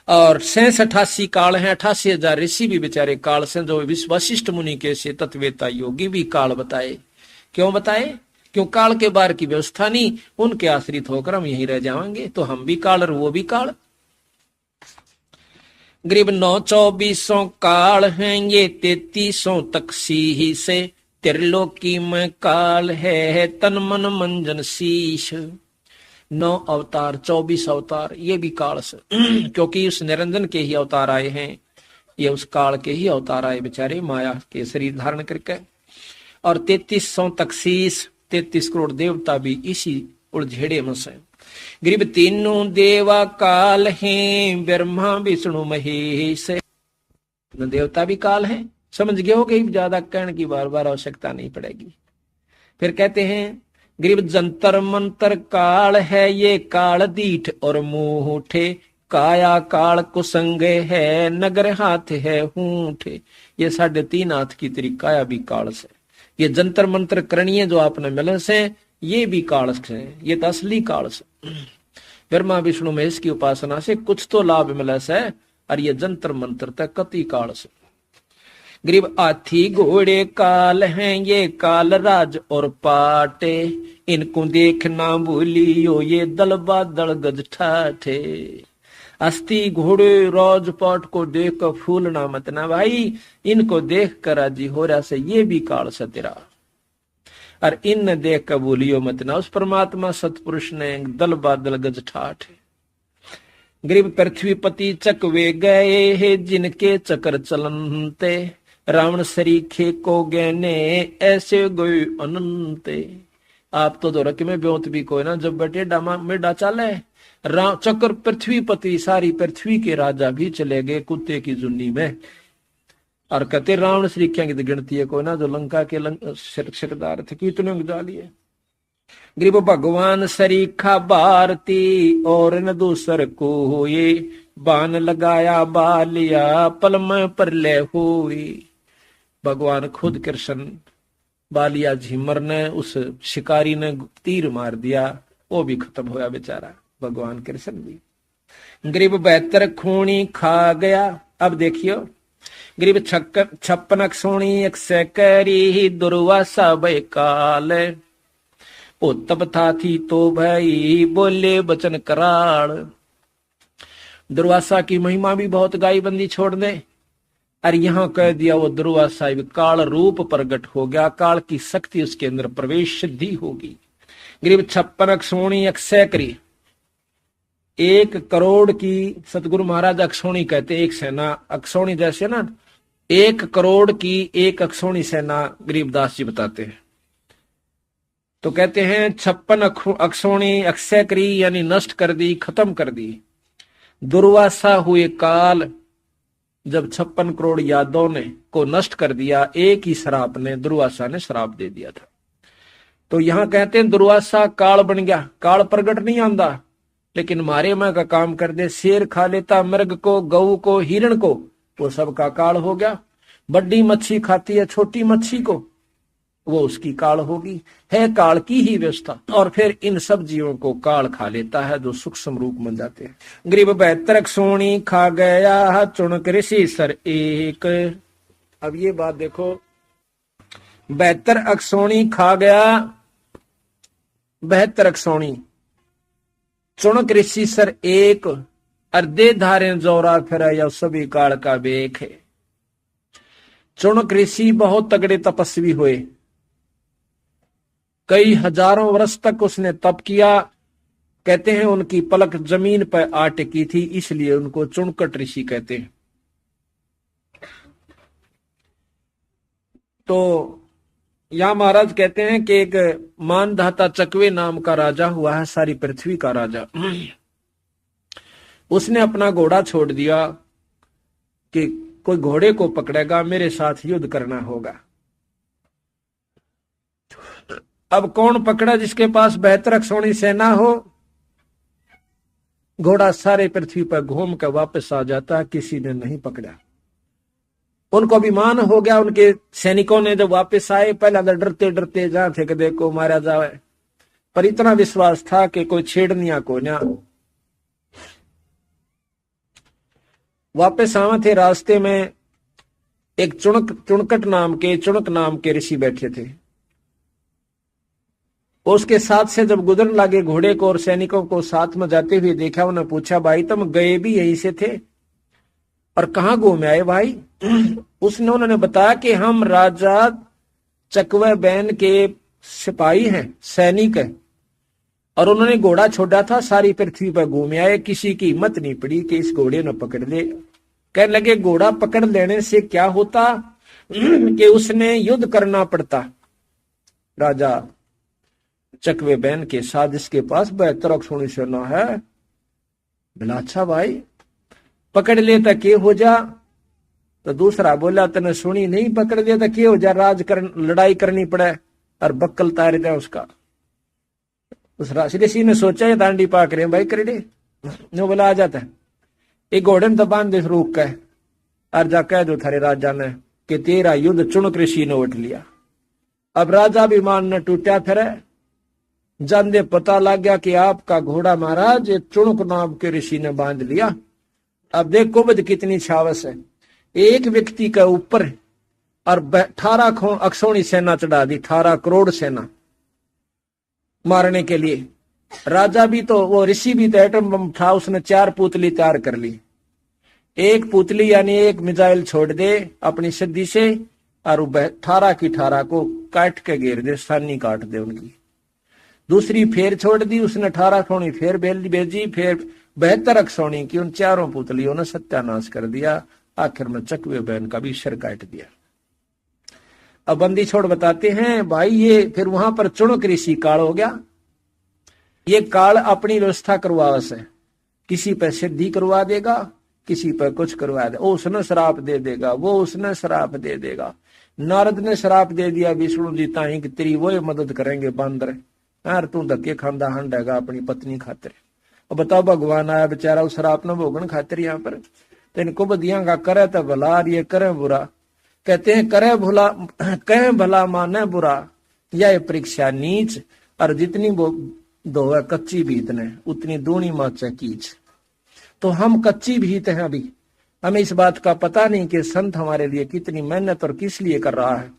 और 88 काल हैं, 88,000 ऋषि भी बेचारे काल से, जो वशिष्ठ मुनि के से तत्वेता योगी भी काल बताए। क्यों बताए? क्यों काल के बार की व्यवस्था नहीं, उनके आश्रित होकर हम यहीं रह जाएंगे, तो हम भी काल और वो भी काल। गरीब 9-24 काल हैं ये 33 तक सी से, त्रिलोकी में काल है तन मन मंजन शीश। 9 अवतार 24 अवतार ये भी काल से क्योंकि उस निरंजन के ही अवतार आए हैं, ये उस काल के ही अवतार आए बेचारे, माया के शरीर धारण करके। और 33 तकसीस 33 करोड़ देवता भी इसी उलझेड़े में से। गरीब तीनों देवा काल हैं, ब्रह्मा विष्णु महेश, देवता भी काल हैं। समझ गए हो गई, ज्यादा कहने की बार बार आवश्यकता नहीं पड़ेगी। फिर कहते हैं गरीब जंतर मंतर काल है ये काल दीठ और मुंठे, काया काल कुसंग है नगर हाथ है हूठे। ये 3.5 हाथ की तेरी काया भी काल से। ये जंतर मंत्र करणीय जो आपने मिले से ये भी काल से, ये तो असली काल से। ब्रह्मा विष्णु महेश की उपासना से कुछ तो लाभ मिले से, और ये जंतर मंत्र तक कति काल से। गरीब हाथी घोड़े काल हैं ये काल राज और पाटे, इनको देखना भूलियो ये दल बादल गज ठाठे। अस्थि घोड़े राजपाट को देख कर फूलना मत ना भाई, इनको देख कर राजी हो रहा से ये भी काल से तेरा। और इन देख कर भूलियो मत ना उस परमात्मा सतपुरुष ने दल बादल गज ठाठे। गरीब पृथ्वीपति चकवे गए है जिनके चक्र चलनते, रावण सरीखे को गहने ऐसे गए अनंते। आप तो रख में ब्योत भी कोई ना, जब बेटे डामा में डा चाले चक्र पृथ्वीपति, सारी पृथ्वी के राजा भी चले गए कुत्ते की जुन्नी में। और कहते रावण सरीखिया की गिनती है कोई ना, जो लंका के शिरदार थे कितने जा लिए। गरीब भगवान सरीखा भारती और न दूसर को, ये बाण लगाया बालिया पल में परले हुई। भगवान खुद कृष्ण बालिया झिमर ने उस शिकारी ने तीर मार दिया, वो भी खत्म होया बेचारा भगवान कृष्ण भी। गरीब 72 खूनी खा गया। अब देखियो, गरीब 56 सोनी 100 दुर्वासा भय काल, ओ तब था थी तो भाई बोले बचन कराल। दुर्वासा की महिमा भी बहुत गाई बंदी छोड़ दे, और यहां कह दिया वो दुर्वासा काल रूप प्रकट हो गया, काल की शक्ति उसके अंदर प्रवेश सिद्धि होगी। गरीब 56 सोनी 100 1 करोड़ की, सतगुरु महाराज अक्षोणी कहते एक सेना, अक्षोणी जैसे ना 1 करोड़ की 1 अक्षोणी सेना गरीबदास जी बताते हैं। तो कहते हैं 56 अक्षोणी 100 यानी नष्ट कर दी, खत्म कर दी। दुर्वासा हुए काल, जब 56 करोड़ यादवों ने को नष्ट कर दिया, एक ही श्राप ने, दुर्वासा ने श्राप दे दिया था। तो यहां कहते हैं दुर्वासा काल बन गया। काल प्रगट नहीं आंदा, लेकिन मारे में का काम कर दे। शेर खा लेता मृग को, गऊ को, हिरण को, वो सबका काल हो गया। बड़ी मच्छी खाती है छोटी मच्छी को, वो उसकी काल होगी। है काल की ही व्यवस्था। और फिर इन सब जीवों को काल खा लेता है जो सूक्ष्म रूप बन जाते हैं। गरीब 72 सोनी खा गया चुनक ऋषि सर एक। अब ये बात देखो, 72 अक्षोणी खा गया, 72 अक्षोणी चुनक ऋषि सर एक, अर्धे धारे जोरा फिर या सभी काल का बेख है। चुनक ऋषि बहुत तगड़े तपस्वी हुए, कई हजारों वर्ष तक उसने तप किया। कहते हैं उनकी पलक जमीन पर आ टिकी थी, इसलिए उनको चुनकट ऋषि कहते हैं। तो यहां महाराज कहते हैं कि एक मानधाता चकवे नाम का राजा हुआ है, सारी पृथ्वी का राजा। उसने अपना घोड़ा छोड़ दिया कि कोई घोड़े को पकड़ेगा, मेरे साथ युद्ध करना होगा। अब कौन पकड़ा जिसके पास 72 अक्षोणी सेना हो? घोड़ा सारे पृथ्वी पर घूम कर वापस आ जाता, किसी ने नहीं पकड़ा। उनको अभिमान हो गया, उनके सैनिकों ने जब वापस आए, पहले तो डरते डरते जहां थे कि देखो मारा जाए, पर इतना विश्वास था कि कोई छेड़निया को ना। वापस आवे थे, रास्ते में एक चुनकट नाम के ऋषि बैठे थे। उसके साथ से जब गुजरने लगे घोड़े को और सैनिकों को साथ में जाते हुए देखा, उन्हें पूछा भाई तुम गए भी यहीं से थे और कहां घूमे आए भाई? उन्होंने बताया कि हम राजा चकवे बैन के सिपाही हैं, सैनिक हैं, और उन्होंने घोड़ा छोड़ा था, सारी पृथ्वी पर घूमे आए, किसी की हिम्मत नहीं पड़ी कि इस घोड़े ने पकड़ ले। कहने लगे घोड़ा पकड़ लेने से क्या होता कि उसने युद्ध करना पड़ता राजा चकवे बैन के साथ, इसके पास 72 अक्षोणी सेना है। बोला अच्छा भाई पकड़ लेता के हो जा? तो दूसरा बोला तने सुनी नहीं, पकड़ लेता के हो जा, लड़ाई करनी पड़े और बक्कल तार दे उसका। उस ऋषि ने सोचा ये दांडी पाक रहे भाई कर दे, नो बोला आ जाता है। एक घोड़े में दबान दे रोक के और जा कह दो थारे राजा ने कि तेरा युद्ध चुनक ऋषि ने उठ लिया। अब राजा भी मान न टूटा, फिर जानदे पता लग गया कि आपका घोड़ा महाराज चुनक नाम के ऋषि ने बांध लिया। अब देख कुबद कितनी छावस है, एक व्यक्ति के ऊपर और 18 अक्षोणी सेना चढ़ा दी, 18 करोड़ सेना मारने के लिए। राजा भी तो, वो ऋषि भी तो एटम बम था, उसने 4 पुतली तैयार कर ली। एक पुतली यानी एक मिसाइल छोड़ दे अपनी सिद्धि से और 18 की 18 को काट के घेर दे, सानी काट दे उनकी। दूसरी फेर छोड़ दी उसने, 18 अक्षोणी फेर भेजी, फिर 72 अक्षोणी की उन 4 पुतलियों ने सत्यानाश कर दिया। आखिर में चकवे बैन का भी सिर काट दिया। अब बंदी छोड़ बताते हैं भाई, ये फिर वहां पर चुनक ऋषि काल हो गया। ये काल अपनी व्यवस्था करवा से, किसी पर सिद्धि करवा देगा, किसी पर कुछ करवा दे, वो उसने श्राप दे देगा, वो उसने श्राप दे देगा। नारद ने श्राप दे दिया विष्णु जी ताही कि तेरी वो मदद करेंगे बांदर, यार तू धक्के खांदा हंडेगा अपनी पत्नी खातिर। अब बताओ भगवान आया बेचारा उस श्राप न भोगन खातिर यहाँ पर, तो इनको बदियांगा करे तो भला और ये करे बुरा। कहते हैं करे भला कहे भला माने बुरा, यह परीक्षा नीच, और जितनी वो धोवे कच्ची भीत ने उतनी दूनी माचे कीच। तो हम कच्ची भीत हैं, अभी हमें इस बात का पता नहीं कि संत हमारे लिए कितनी मेहनत और किस लिए कर रहा है।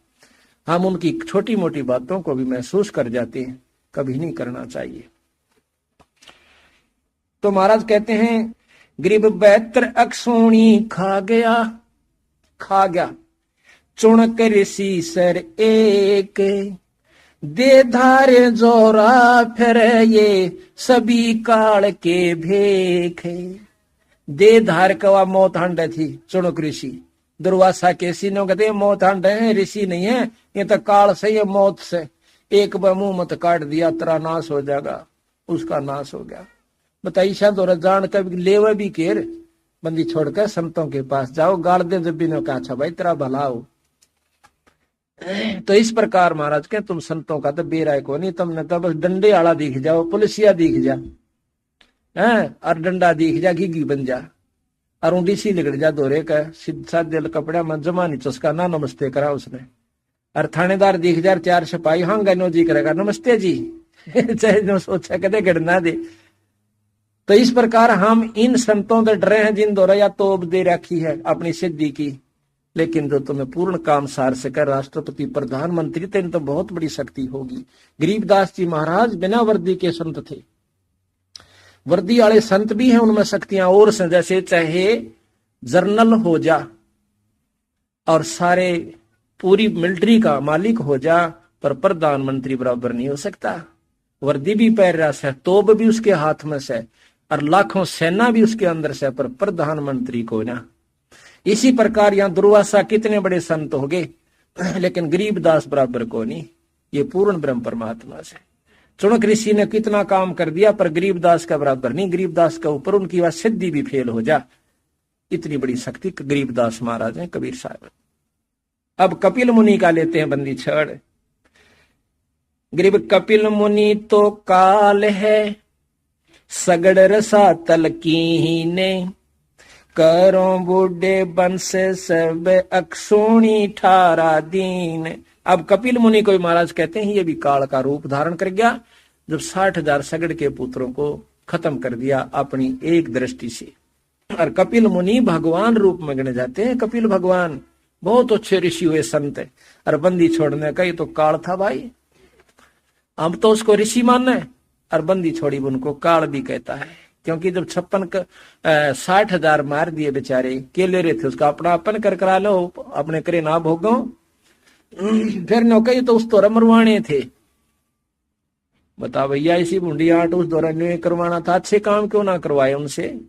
हम उनकी छोटी मोटी बातों को भी महसूस कर जाते हैं, कभी नहीं करना चाहिए। तो महाराज कहते हैं गरीब बेहतर अक्सोणी खा गया चुणक ऋषि सर एक, दे धारे जोरा फिर ये सभी काल के भेख। दे धार कवा मौत हंड थी चुणक ऋषि, दुर्वासा के सीनों कहते मौत हंड है, ऋषि नहीं है, ये तो काल से है, मौत से। एक मुंह मत काट दिया तेरा नाश हो जाएगा, उसका नाश हो गया। बताइए शायद और जान कभी लेवे भी केर, बंदी छोड़कर संतों के पास जाओ, गाड़ दे जब भी ने कहा अच्छा भाई तेरा भला हो। तो इस प्रकार महाराज के तुम संतों का तो बेराय को नहीं, तुमने तो बस डंडे आला दिख जाओ, पुलिसिया दिख जा है, और डंडा दिख जा घीघी बन जा, और ऊँडी सी लिगड़ जा दोरे का सीधा दिल कपड़ा में जमा नहीं चुसका ना नमस्ते करा उसने, और थानेदार दिख जा चार सिपाही हाँ गनो जी करेगा नमस्ते जी चाहे जो सोचा कदे गड़ना दे। तो इस प्रकार हम इन संतों से डरे हैं जिन द्वारा या तोप दे रखी है अपनी सिद्धि की, लेकिन जो तुम्हें पूर्ण काम सार सकर राष्ट्रपति प्रधानमंत्री तो इन तो बहुत बड़ी शक्ति होगी। गरीबदास जी महाराज बिना वर्दी के संत थे, वर्दी वाले संत भी हैं, उनमें शक्तियां और से, जैसे चाहे जर्नल हो जा और सारे पूरी मिलिट्री का मालिक हो जा, पर प्रधानमंत्री बराबर नहीं हो सकता। वर्दी भी पहन रहा है, तोप भी उसके हाथ में से, और लाखों सेना भी उसके अंदर से, पर प्रधानमंत्री को ना। इसी प्रकार यहाँ दुर्वासा कितने बड़े संत हो गए, लेकिन गरीबदास बराबर को नहीं, ये पूर्ण ब्रह्म परमात्मा से। चुणक ऋषि ने कितना काम कर दिया, पर गरीबदास का बराबर नहीं, गरीबदास का ऊपर उनकी वह सिद्धि भी फेल हो जा, इतनी बड़ी शक्ति गरीबदास महाराज हैं, कबीर साहब। अब कपिल मुनि का लेते हैं बंदी छड़। गरीब कपिल मुनि तो काल है, सगड़ रसा तलकीने, करो बूढ़े बंस सब अक्सोणी ठारा दीन। अब कपिल मुनि को महाराज कहते हैं ये भी काल का रूप धारण कर गया, जब 60,000 सगड़ के पुत्रों को खत्म कर दिया अपनी एक दृष्टि से। और कपिल मुनि भगवान रूप में गणे जाते हैं, कपिल भगवान बहुत अच्छे ऋषि हुए संत है। और बंदी छोड़ने का ये तो काल था भाई, हम तो उसको ऋषि मानना है, और बंदी छोड़ी उनको काल भी कहता है, क्योंकि जब 60,000 मार दिए बेचारे, केले रहे थे, उसका अपना अपन कर करा लो, अपने करे ना भोगो। फिर नौकरी तो उस दौरान मरवाने थे, बता भैया इसी बूंदी आट उस दौरान करवाना था, अच्छे काम क्यों ना करवाए उनसे,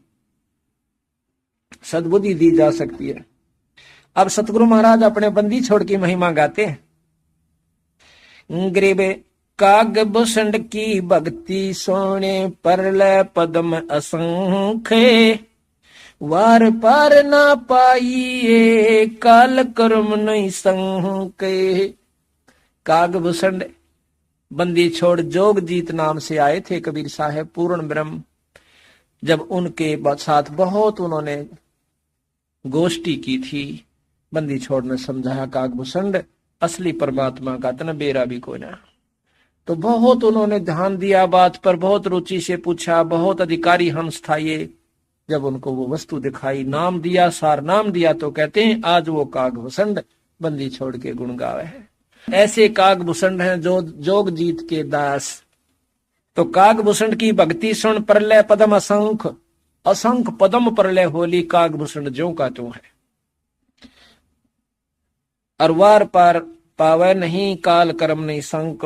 सद्बुद्धि दी जा सकती है। अब सतगुरु महाराज अपने बंदी छोड़ की महिमा गाते हैं। गरीब काग भूषण की भक्ति सोने परल पद्म असंख्य, वार पार ना पाइए काल कर्म नहीं संके। काग भूषण बंदी छोड़ जोग जीत नाम से आए थे कबीर साहब पूर्ण ब्रह्म। जब उनके साथ बहुत उन्होंने गोष्ठी की थी, बंदी छोड़ ने समझाया कागभूषण असली परमात्मा का तना बेरा भी कोई ना। तो बहुत उन्होंने ध्यान दिया बात पर, बहुत रुचि से पूछा, बहुत अधिकारी हंस था ये। जब उनको वो वस्तु दिखाई, नाम दिया, सार नाम दिया, तो कहते हैं आज वो कागभूषण बंदी छोड़ के गुण गावे है। ऐसे कागभूषण हैं जो जोग जीत के दास। तो कागभूषण की भक्ति सुन परलय पदम असंख्य, असंख्य पदम परलय होली, कागभूषण ज्यों का त्यों है। और वार पार पावे नहीं काल कर्म नहीं संक।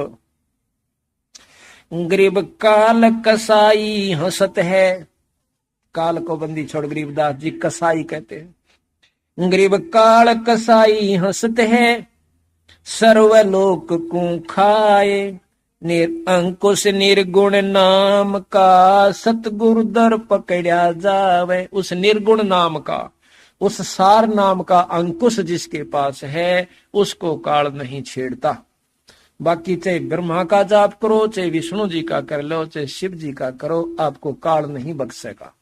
गरीब काल कसाई हंसत है, काल को बंदी छोड़ गरीबदास जी कसाई कहते हैं। गरीब काल कसाई हंसत है, सर्वलोक को खाए, अंकुश निर्गुण नाम का सतगुरु दर पकड़ा जावे। उस निर्गुण नाम का, उस सार नाम का अंकुश जिसके पास है, उसको काल नहीं छेड़ता। बाकी चाहे ब्रह्मा का जाप करो, चाहे विष्णु जी का कर लो, चाहे शिव जी का करो, आपको काल नहीं बख्शेगा।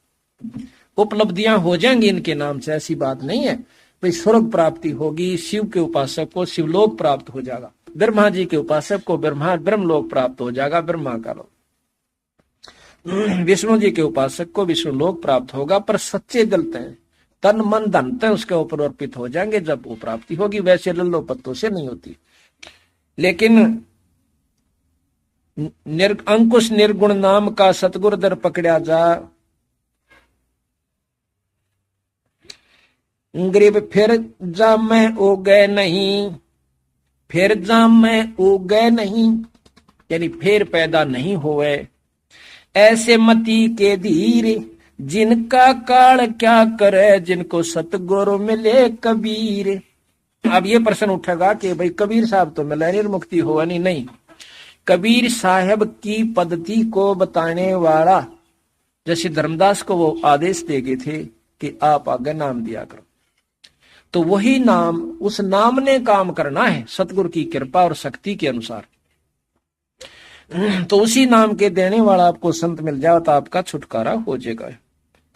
उपलब्धियां हो जाएंगी इनके नाम से, ऐसी बात नहीं है। भाई स्वर्ग प्राप्ति होगी, शिव के उपासक को शिवलोक प्राप्त हो जाएगा, ब्रह्मा जी के उपासक को ब्रह्मलोक प्राप्त हो जाएगा, ब्रह्मा का लोक। विष्णु जी के उपासक को विष्णु लोक प्राप्त होगा। पर सच्चे जलते हैं, तन मन धन तन उसके ऊपर अर्पित हो जाएंगे जब वो प्राप्ति होगी। वैसे लल्लो पत्तों से नहीं होती। लेकिन अंकुश निर्गुण नाम का सतगुर दर पकड़ा जा, गरीब फिर जाम में उगे नहीं, फिर जाम में उगे नहीं, यानी फिर पैदा नहीं हुए। ऐसे मती के धीरे जिनका काल क्या करे, जिनको सतगुरु मिले कबीर। अब ये प्रश्न उठेगा कि भाई कबीर साहब तो मिले, निर्मुक्ति हुआ नहीं। कबीर साहब की पद्धति को बताने वाला, जैसे धर्मदास को वो आदेश दे गए थे कि आप आगे नाम दिया करो, तो वही नाम, उस नाम ने काम करना है सतगुरु की कृपा और शक्ति के अनुसार। तो उसी नाम के देने वाला आपको संत मिल जाए तो आपका छुटकारा हो जाएगा।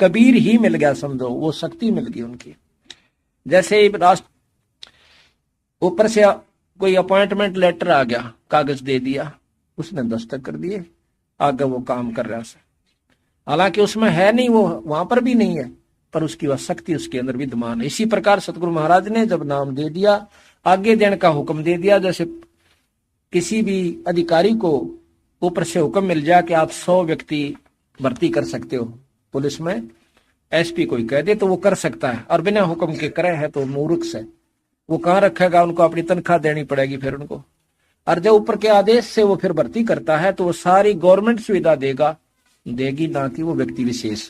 कबीर ही मिल गया समझो, वो शक्ति मिल गई उनकी। जैसे राष्ट्र ऊपर से कोई अपॉइंटमेंट लेटर आ गया, कागज दे दिया, उसने दस्तखत कर दिए, आगे वो काम कर रहा है। हालांकि उसमें है नहीं, वो वहां पर भी नहीं है, पर उसकी वह शक्ति उसके अंदर विद्यमान है। इसी प्रकार सतगुरु महाराज ने जब नाम दे दिया, आगे देने का हुक्म दे दिया। जैसे किसी भी अधिकारी को ऊपर से हुक्म मिल जाए कि आप 100 व्यक्ति भर्ती कर सकते हो पुलिस में, एसपी कोई कह दे तो वो कर सकता है, और बिना हुक्म के करे है तो मूर्ख से वो कहां रखेगा, उनको अपनी तनख्वाह देनी पड़ेगी फिर उनको। और जब ऊपर के आदेश से वो फिर भर्ती करता है तो वो सारी गवर्नमेंट सुविधा देगी, ना कि वो व्यक्ति विशेष।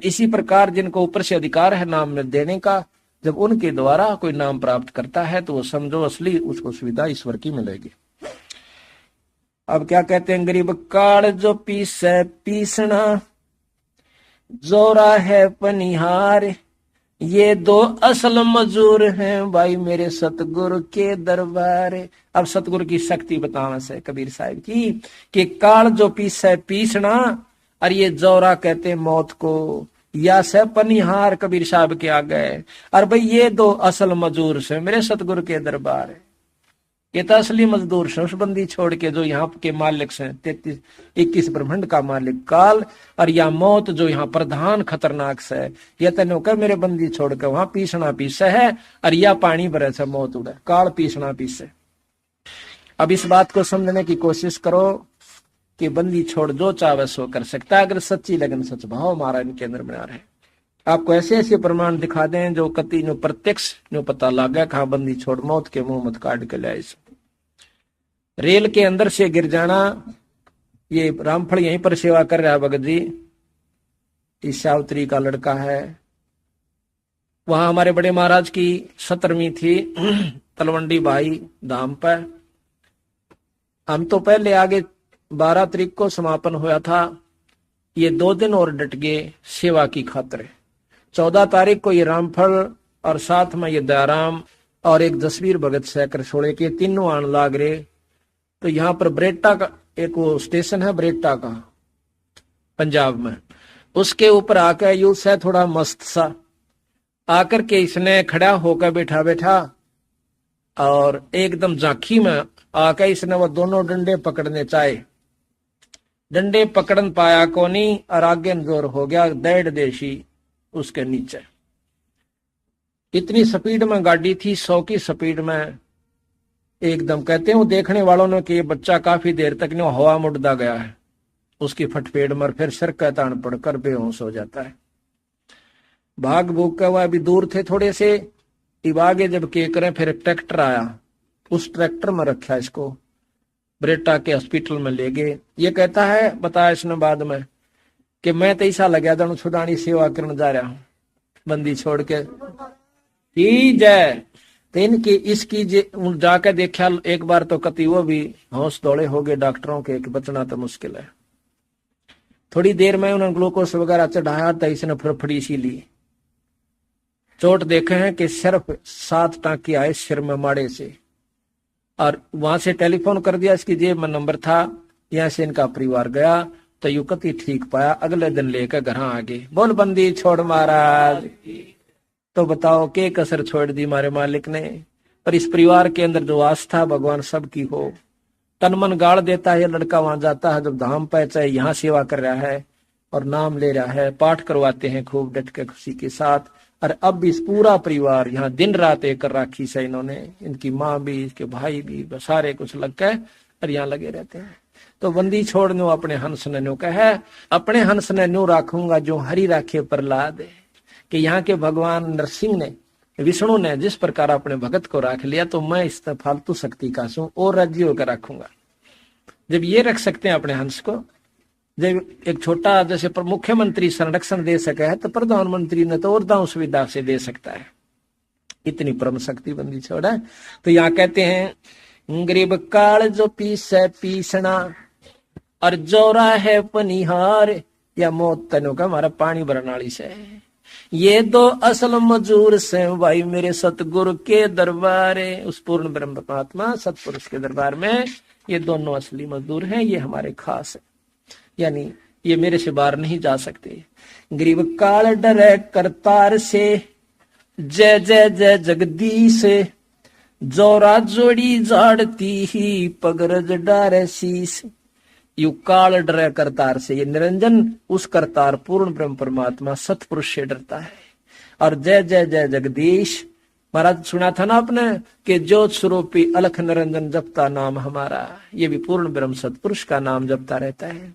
इसी प्रकार जिनको ऊपर से अधिकार है नाम देने का, जब उनके द्वारा कोई नाम प्राप्त करता है तो वो समझो असली उसको सुविधा ईश्वर की मिलेगी। अब क्या कहते हैं, गरीब काल जो पीसे पीसना, जोरा है पनिहार, ये 2 असल मजूर हैं भाई मेरे सतगुरु के दरबार। अब सतगुरु की शक्ति बताना से कबीर साहब की, कि काल जो पीसे पीसना, और ये जोरा कहते हैं मौत को, या से पनिहार कबीर साहब के आ गए, और भाई ये 2 असल मजूर से मेरे सतगुरु के दरबार है। ये तो असली मजदूर से, उस बंदी छोड़ के जो यहाँ के मालिक से 33-21 ब्रह्मांड का मालिक काल, और या मौत जो यहाँ प्रधान खतरनाक से, ये तेनो कह मेरे बंदी छोड़ के वहां पीसना पीसे है, और या पानी भरे से मौत उड़े, काल पीसना पीसे। अब इस बात को समझने की कोशिश करो कि बंदी छोड़ जो चाहे सो कर सकता है, अगर सच्ची लगन सच भाव हमारा इनके अंदर बना रहे। आपको ऐसे ऐसे प्रमाण दिखा दें जो कति नो प्रत्यक्ष नो पता लगा, कहा बंदी छोड़ मौत के मुंह मत काट के लाए। रेल के अंदर से गिर जाना, ये रामफल यहीं पर सेवा कर रहा है भगत जी, इस सावित्री का लड़का है। वहां हमारे बड़े महाराज की 17वीं थी तलवंडी भाई धाम पर। हम तो पहले आगे 12 तारीख को समापन हुआ था, ये 2 दिन और डट गए सेवा की खातिर। 14 तारीख को ये रामफल और साथ में ये दयाराम और एक जसवीर भगत शेखर छोड़े के तीनों आन लाग रहे। तो यहाँ पर ब्रेटा का एक वो स्टेशन है, ब्रेटा का पंजाब में, उसके ऊपर आकर यूस है थोड़ा मस्त सा, आकर के इसने खड़ा होकर बैठा और एकदम झांकी में आकर इसने वो दोनों डंडे पकड़ने चाहे, डंडे पकड़न पाया को नहीं, और आगे जोर हो गया 1.5 देशी उसके नीचे। इतनी स्पीड में गाड़ी थी, 100 की स्पीड में एकदम। कहते हैं वो देखने वालों ने कि ये बच्चा काफी देर तक नहीं हवा में उड़ता गया है, उसकी फटफेट मर फिर सिर का तान पड़कर बेहोश हो जाता है। भाग भूग का हुआ, अभी दूर थे थोड़े से, इब आगे जब के करें फिर ट्रैक्टर आया, उस ट्रैक्टर में रखा इसको, ब्रेटा के हॉस्पिटल में ले गए। ये कहता है, बताया इसने बाद में, कि मैं तो ऐसा लगा था छुड़ानी सेवा करने जा रहा हूं बंदी छोड़ के। ठीक है, तो इनकी इसकी जाके देखा एक बार तो कति वो भी होश दौड़े हो गए डॉक्टरों के कि बचना तो मुश्किल है। थोड़ी देर में उन्होंने ग्लूकोज वगैरह चढ़ाया तो इसने फड़फड़ी सी ली। चोट देखे हैं कि सिर्फ 7 टांके आए सिर में माड़े से, और वहां से टेलीफोन कर दिया, इसकी जेब में नंबर था, यहाँ से इनका परिवार गया तो युवती ठीक पाया, अगले दिन लेकर घर आ गए। बोल बंदी छोड़ महाराज। तो बताओ के कसर छोड़ दी हमारे मालिक ने। पर इस परिवार के अंदर जो आस्था भगवान सबकी हो, तन मन गाड़ देता है। लड़का वहां जाता है जब धाम पे, चाहे यहाँ सेवा कर रहा है और नाम ले रहा है, पाठ करवाते हैं खूब डट के खुशी के साथ। और अब भी इस पूरा परिवार यहाँ दिन रात एक राखी से इन्होंने, इनकी माँ भी, इसके भाई भी, सारे कुछ लग के और यहाँ लगे रहते हैं। तो बंदी छोड़ नो अपने हंस ने नो कहे, अपने हंस ने नो राखूंगा जो हरि राखे प्रहलाद। कि यहाँ के भगवान नरसिंह ने, विष्णु ने जिस प्रकार अपने भगत को रख लिया, तो मैं इस फालतू शक्ति का सू और राज्य होकर रखूंगा। जब ये रख सकते हैं अपने हंस को, जब एक छोटा जैसे मुख्यमंत्री संरक्षण दे सका है, तो प्रधानमंत्री ने तो और दांव सुविधा से दे सकता है। इतनी परम शक्ति बंदी छोड़ा। तो यहाँ कहते हैं गरीब काल जो पीसे पीसना और जोरा है पनिहार, या मौत तनो का हमारा पानी भरने वाली से। ये दो असल मजूर से भाई मेरे सतगुरु के दरबार, उस पूर्ण ब्रह्म परमात्मा सतपुरुष के दरबार में ये दोनों असली मजदूर हैं, ये हमारे खास है, यानी ये मेरे से बाहर नहीं जा सकते। गरीब काल डरे करतार से, जय जय जय जगदीश, जोरा जोड़ी झाड़ती ही पगरज डारे शीस। यू काल डरे करतार से, ये निरंजन उस करतार पूर्ण ब्रह्म परमात्मा सतपुरुष से डरता है। और जय जय जय जगदीश, महाराज सुना था ना आपने कि ज्योत स्वरूपी अलख निरंजन जपता नाम हमारा, ये भी पूर्ण ब्रह्म सतपुरुष का नाम जपता रहता है।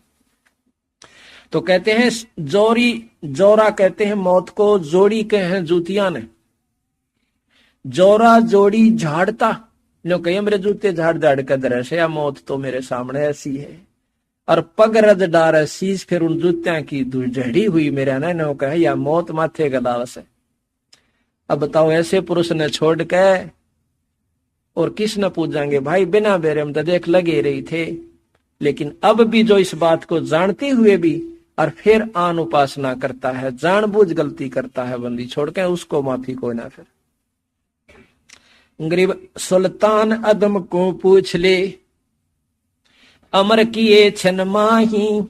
तो कहते हैं जोरी, जोरा कहते हैं मौत को, जोड़ी कहे हैं जूतियां ने। जोरा जोड़ी झाड़ता, लो कहे मेरे जूते झाड़ झाड़ कर दरस, या मौत तो मेरे सामने ऐसी है। और पग रज डार शीश, फिर उन जूतियां की झड़ी हुई मेरे न कहे, या मौत माथे का दावस है। अब बताओ ऐसे पुरुष ने छोड़ के और किस न पूजेंगे भाई, बिना बेरे में तो देख लगे रही थे। लेकिन अब भी जो इस बात को जानते हुए भी और फिर आन उपासना करता है, जानबूझ गलती करता है, बंदी छोड़ के, उसको माफी कोई ना। फिर गरीब सुल्तान अदम को पूछ ले, अमर किए छन माही,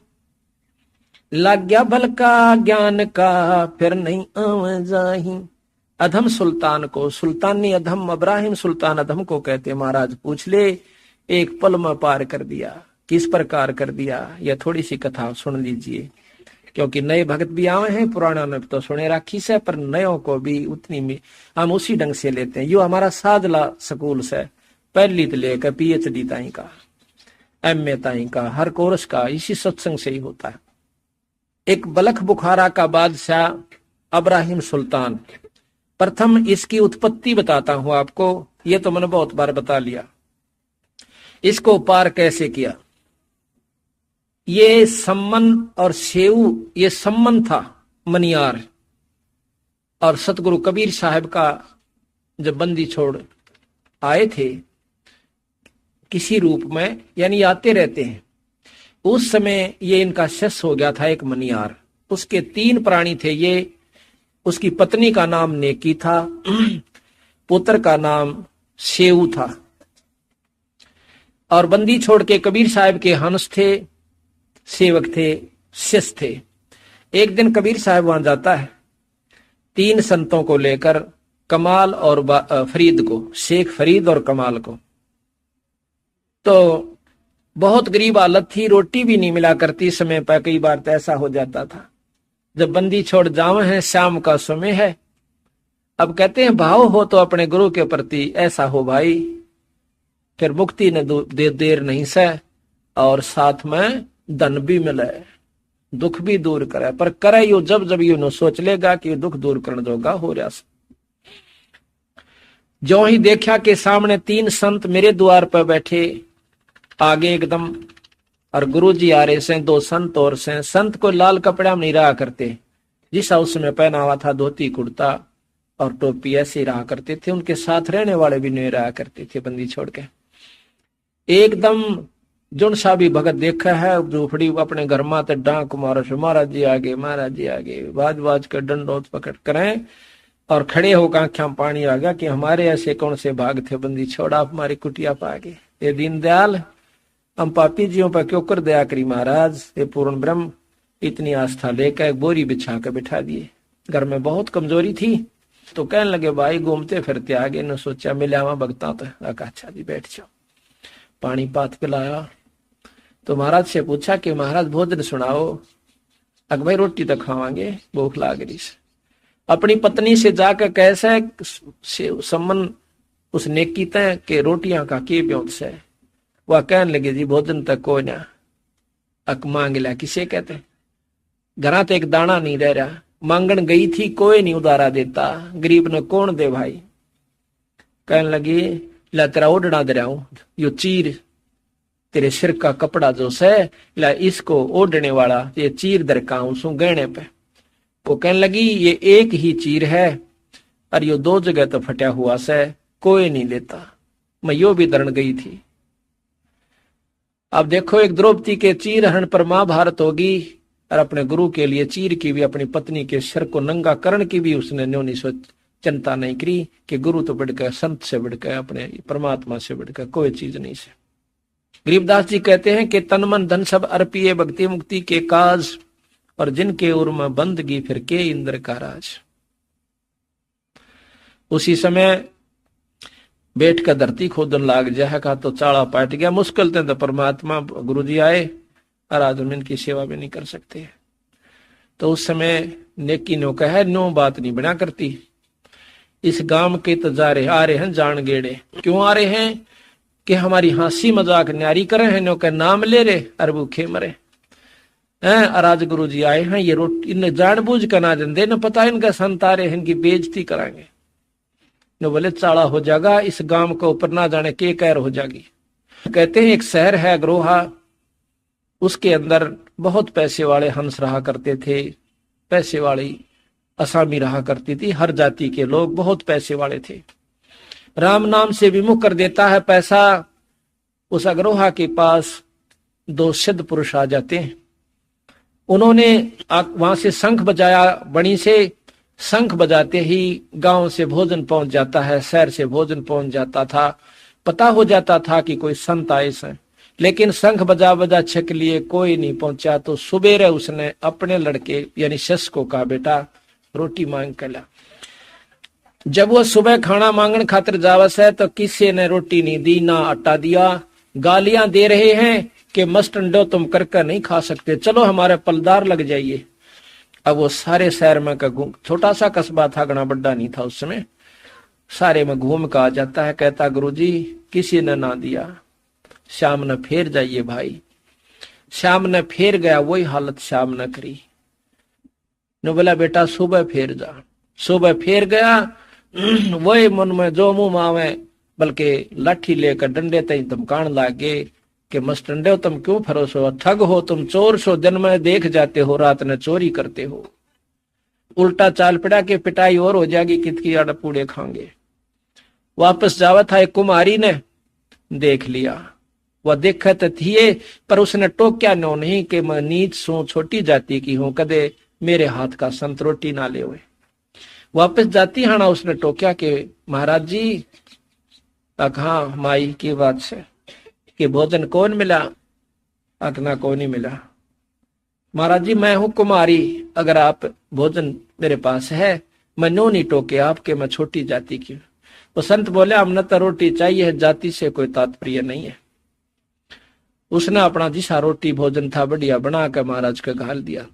लग गया भल का ज्ञान का फिर नहीं आव जाही। अधम सुल्तान को, सुल्तानी अधम अब्राहिम सुल्तान अधम को कहते महाराज पूछ ले, एक पल में पार कर दिया। किस प्रकार कर दिया, यह थोड़ी सी कथा सुन लीजिए, क्योंकि नए भक्त भी आए हैं, पुराना ने तो सुने राखी से, पर नयों को भी उतनी में हम उसी ढंग से लेते हैं। यो हमारा साधला स्कूल से पहली तो लेकर PhD ताई का, MA ताई का, हर कोर्स का इसी सत्संग से ही होता है। एक बलख बुखारा का बादशाह अब्राहिम सुल्तान, प्रथम इसकी उत्पत्ति बताता हूं आपको, ये तो मैंने बहुत बार बता लिया। इसको पार कैसे किया, ये सम्मन और सेऊ, ये सम्मन था मनियार, और सतगुरु कबीर साहब का जब बंदी छोड़ आए थे किसी रूप में, यानी आते रहते हैं, उस समय ये इनका शिष्य हो गया था एक मनियार। उसके 3 प्राणी थे, ये उसकी पत्नी का नाम नेकी था, पुत्र का नाम सेऊ था, और बंदी छोड़ के कबीर साहब के हंस थे, सेवक थे, शिष्य थे। एक दिन कबीर साहब वहां जाता है 3 संतों को लेकर, कमाल और फरीद को, शेख फरीद और कमाल को। तो बहुत गरीब हालत थी, रोटी भी नहीं मिला करती समय पर, कई बार तो ऐसा हो जाता था। जब बंदी छोड़ जावे हैं, शाम का समय है, अब कहते हैं भाव हो तो अपने गुरु के प्रति ऐसा हो भाई, फिर मुक्ति ने देर नहीं से, और साथ में धन भी मिले, दुख भी दूर करे। पर करे यो जब जब यू सोच लेगा कि दुख दूर करने जोगा हो रहा। जो ही देखा कि सामने 3 संत मेरे द्वार पर बैठे, आगे एकदम, और गुरु जी आ रहे से 2 संत और से। संत को लाल कपड़ा में नहीं रहा करते, जिस उसमें पहना हुआ था धोती कुर्ता और टोपी, ऐसे रहा करते थे। उनके साथ रहने वाले भी नहीं रहा करते थे बंदी छोड़ के। एकदम जुन सा भी भगत देखा है झूपड़ी अपने घर में तो डांक मारो, महाराज जी आगे, महाराज जी आगे, बाज बाज कर डंडोत पकड़ करें, और खड़े होकर आंखों में पानी आ गया कि हमारे ऐसे कौन से भाग थे बंदी छोड़ा हमारी कुटिया पा के। ये दीनदयाल हम पापी जियों पर क्यों कर दया करी महाराज। ये पूर्ण ब्रह्म इतनी आस्था लेकर एक बोरी बिछा कर बिठा दिए। घर में बहुत कमजोरी थी तो कहने लगे भाई घूमते फिरते आगे न सोचा मिलावा भगता तो अच्छा जी बैठ जाओ। पानी पात पिलाया तो महाराज से पूछा कि महाराज भोजन सुनाओ। अग भाई रोटी तो खावांगे भूख लाग रही से। अपनी पत्नी से जाकर कैसा सम्मन उस नेकी तय के रोटियां का के ब्योत से वह कहने लगे जी भोजन तक को ना अक मांग लिया किसे कहते घरा तो एक दाना नहीं रह रहा। मांगन गई थी कोई नहीं उदारा देता गरीब ने कौन दे भाई। कहने लगी ला तेरा ओढ़ना दे रहा हूं यो चीर तेरे सिर का कपड़ा जो से ला इसको ओढ़ने वाला ये चीर दरकाऊं सू गहने पे। वो कहने लगी ये एक ही चीर है और यो दो जगह तो फटा हुआ से कोई नहीं लेता। मैं यो भी दरण गई थी। अब देखो एक द्रौपदी के चीर हरण पर महाभारत होगी और अपने गुरु के लिए चीर की भी अपनी पत्नी के सिर को नंगा करण की भी उसने न्योनी सोच चिंता नहीं करी कि गुरु तो बढ़कर संत से बढ़कर अपने परमात्मा से बढ़कर कोई चीज नहीं से। गरीबदास जी कहते हैं कि तन मन धन सब अर्पिए भक्ति मुक्ति के काज और जिनके उर्म बंदगी फिर के इंद्र का राज। उसी समय बैठ कर धरती खोदन लाग जाए का तो चाड़ा पाट गया। मुश्किल थे तो परमात्मा गुरु जी आए और आज हम इनकी सेवा भी नहीं कर सकते। तो उस समय नेकी नो कहे नो बात नहीं बना करती। इस गांव के तो जा रहे आ रहे हैं जान गेड़े। क्यों आ रहे हैं कि हमारी हंसी मजाक न्यारी करे हैं नो के नाम ले रहे और भूखे मरे हैं। और आज गुरु जी आए हैं ये रोटी इन्हें जानबूझ कर ना दे न पता इनका संत आ रहे हैं इनकी बेइज्जती कराएंगे न बोले चाड़ा हो जाएगा इस गांव को ऊपर ना जाने के कहर हो जाएगी। कहते हैं एक शहर है अग्रोहा उसके अंदर बहुत पैसे वाले हंस रहा करते थे। पैसे वाली असामी रहा करती थी। हर जाति के लोग बहुत पैसे वाले थे। राम नाम से विमुख कर देता है पैसा। उस अग्रोहा के पास दो सिद्ध पुरुष आ जाते हैं। उन्होंने वहां से शंख बजाया। बणी से शंख बजाते ही गांव से भोजन पहुंच जाता है शहर से भोजन पहुंच जाता था। पता हो जाता था कि कोई संत आए हैं लेकिन शंख बजा बजा छक लिए कोई नहीं पहुंचा। तो सुबेरे उसने अपने लड़के यानी शश को कहा बेटा रोटी मांग कर ला। जब वो सुबह खाना मांगने खातिर जावस है तो किसी ने रोटी नहीं दी ना आटा दिया। गालियां दे रहे हैं कि मस्टंडो तुम करकर नहीं खा सकते चलो हमारे पलदार लग जाइए। अब वो सारे शहर में का छोटा सा कस्बा था घना बड़ा नहीं था उस समय। सारे में घूम कर आ जाता है कहता गुरुजी किसी ने ना दिया। श्याम ने फेर जाइए भाई। श्याम ने फेर गया वही हालत श्याम ने करी। ने बोला बेटा सुबह फेर जा। सुबह फेर गया वही मन में जो मुंह मावे बल्कि लाठी लेकर डंडे तई धमकान लागे कि मस्टंडे तुम क्यों फरोसो ठग हो तुम चोर सो दिन में देख जाते हो रात में चोरी करते हो। उल्टा चाल पड़ा के पिटाई और हो जाएगी कितकी आड़ पूड़े खाएंगे। वापस जावा था एक कुमारी ने देख लिया। वह देखत थी पर उसने टोक्या नो नहीं कि मैं नीच सो छोटी जाति की हूं कदे मेरे हाथ का संत रोटी ना ले हुए। वापस जाती हाना उसने टोक्या के महाराज जी हाँ माई की बात से कि भोजन कौन मिला। अकना कौन नहीं मिला। महाराज जी मैं हूं कुमारी अगर आप भोजन मेरे पास है मैं नो नहीं टोके आपके मैं छोटी जाति की। वो संत बोले हमने तो रोटी चाहिए जाति से कोई तात्पर्य नहीं है। उसने अपना जिसा रोटी भोजन था बढ़िया बना कर महाराज का घाल दिया।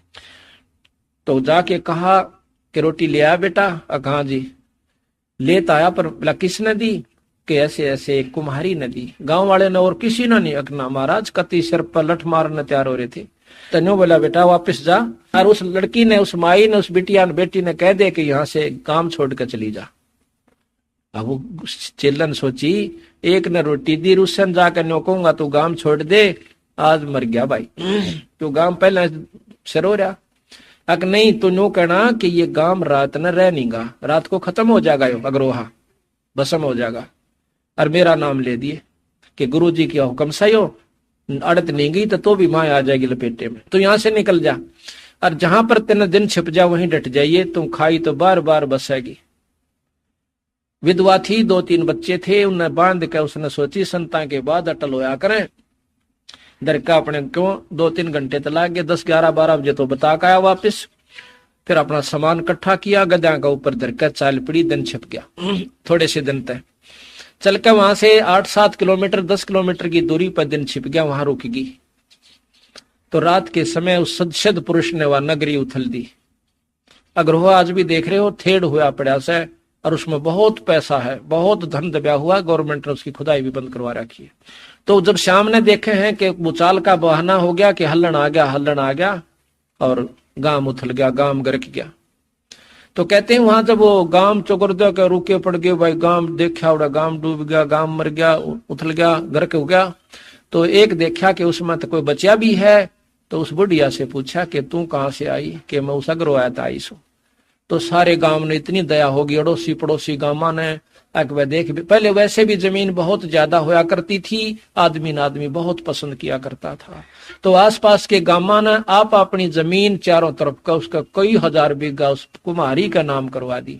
तो जाके कहा कि रोटी ले आया बेटा। कहा जी लेता आया पर बोला किसने दी कि ऐसे ऐसे एक कुम्हारी ने दी। गांव वाले ने और किसी ने नहीं। अकना महाराज कति सिर पर लठ मारने तैयार हो रहे थे। तन्यो बोला बेटा वापस जा और उस लड़की ने उस माई ने उस बिटिया ने बेटी ने कह दे कि यहाँ से काम छोड़ कर चली जा। अब वो चेलन सोची एक ने रोटी दी रुसन जाकर नो कहूंगा तू गांव छोड़ दे आज मर गया भाई तू गांव पहले सरो रहा। अक नहीं तो नो कहना कि ये गांव रात न रह नहीं गा रात को खत्म हो जाएगा यो अग्रोहा भस्म हो जाएगा। और मेरा नाम ले दिए कि गुरु जी की हुक्म सही हो अड़त नहीं गई तो भी माँ आ जाएगी लपेटे में। तो यहाँ से निकल जा और जहां पर तेना दिन छिप जा वहीं डट जाइए तुम खाई तो बार बार बसेगी विधवा थी, 2-3 बच्चे थे, उन्हें बांध के उसने सोची संता के बाद अटल होया करें। दरका अपने क्यों 2-3 घंटे तला गए, 10-11-12 बजे तो बता के आया वापिस। फिर अपना सामान इकट्ठा किया, गद्या का ऊपर दरका चाल पड़ी, दिन छिप गया। थोड़े से दिन तक चल के वहां से 8-7 किलोमीटर 10 किलोमीटर की दूरी पर दिन छिप गया, वहां रुक गई। तो रात के समय उस सदशद पुरुष ने वह नगरी उथल दी। अगर वो आज भी देख रहे हो, थेड़ हुआ पड़ा से, और उसमें बहुत पैसा है, बहुत धन दबा हुआ, गवर्नमेंट ने उसकी खुदाई भी बंद करवा रखी है। तो जब श्याम ने देखे हैं कि भूचाल का बहाना हो गया, कि हल्लन आ गया और गांव उथल गया, गांव गरक गया, तो कहते हैं वहां जब वो गांव चौकरदा के रुके पड़ गए, भाई गांव देखा उड़ा, गांव डूब गया, गांव मर गया, उथल गया, गरक हो गया। तो एक देखा कि उसमें तो कोई बचा भी है, तो उस बुढ़िया से पूछा कि तू कहां से आई? कि मैं उस अग्रो आया था, आई सो। तो सारे गांव ने इतनी दया होगी, अड़ोसी पड़ोसी गांव ने देख भी, पहले वैसे भी जमीन बहुत ज्यादा होया करती थी, आदमी बहुत पसंद किया करता था। तो आसपास के गांव ने आप अपनी जमीन चारों तरफ का उसका कई हजार बीघा उस कुम्हारी का नाम करवा दी।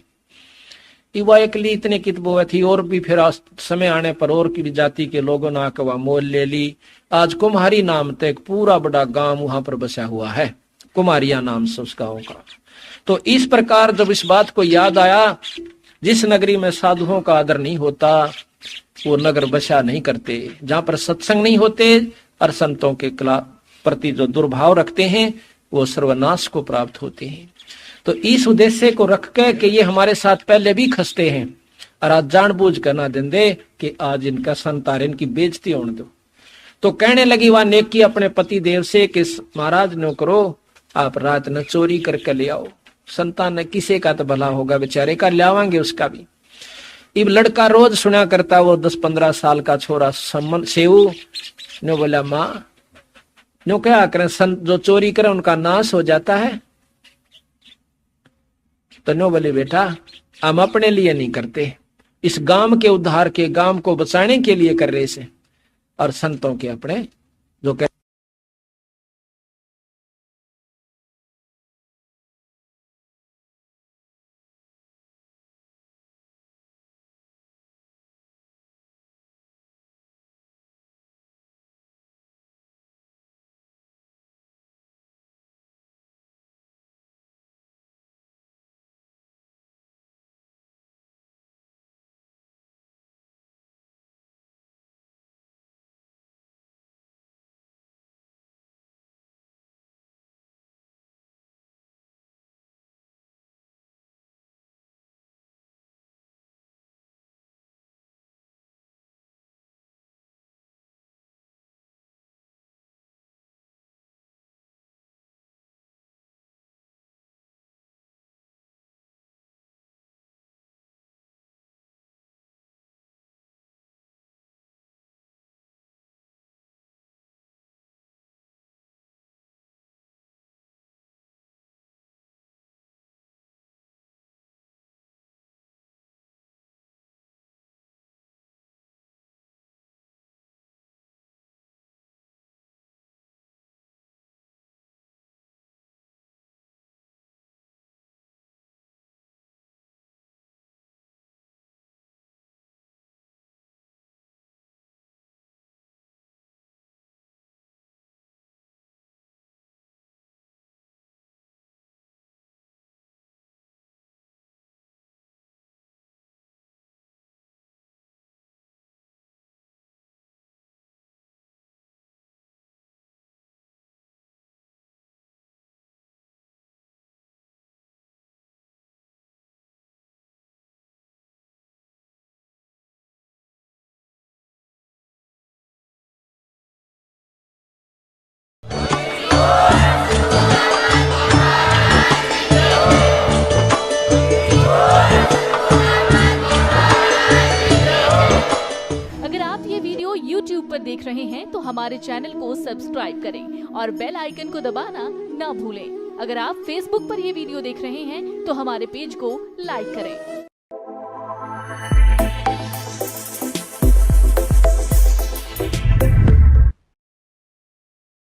वह एकली इतने कितबो थी, और भी फिर समय आने पर और की भी जाति के लोगों ने आकर वह मोल ले ली। आज कुम्हारी नाम तक एक पूरा बड़ा गांव वहां पर बसा हुआ है, कुम्हारिया नाम से उस गांव का। तो इस प्रकार जब इस बात को याद आया, जिस नगरी में साधुओं का आदर नहीं होता वो नगर बसा नहीं करते, जहां पर सत्संग नहीं होते और संतों के प्रति जो दुर्भाव रखते हैं वो सर्वनाश को प्राप्त होते हैं। तो इस उद्देश्य को रख के कि ये हमारे साथ पहले भी खसते हैं और आज जानबूझ कर ना देंदे कि आज इनका संतार इनकी बेइज्जती होने दो। तो कहने लगी वह नेकी अपने पति देव से कि महाराज नो करो, आप रात न चोरी करके ले आओ। संतान ने किसे का तो भला होगा, बेचारे का लावांगे उसका भी। इब लड़का रोज सुना करता, वो 10-15 साल का छोरा सेऊ ने बोला, माँ नो क्या करें, जो चोरी करे उनका नाश हो जाता है। तो नो बोले, बेटा हम अपने लिए नहीं करते, इस गांव के उद्धार के, गांव को बचाने के लिए कर रहे से, और संतों के अपने जो कह YouTube पर देख रहे हैं तो हमारे चैनल को सब्सक्राइब करें और बेल आइकन को दबाना ना भूलें। अगर आप Facebook पर ये वीडियो देख रहे हैं तो हमारे पेज को लाइक करें।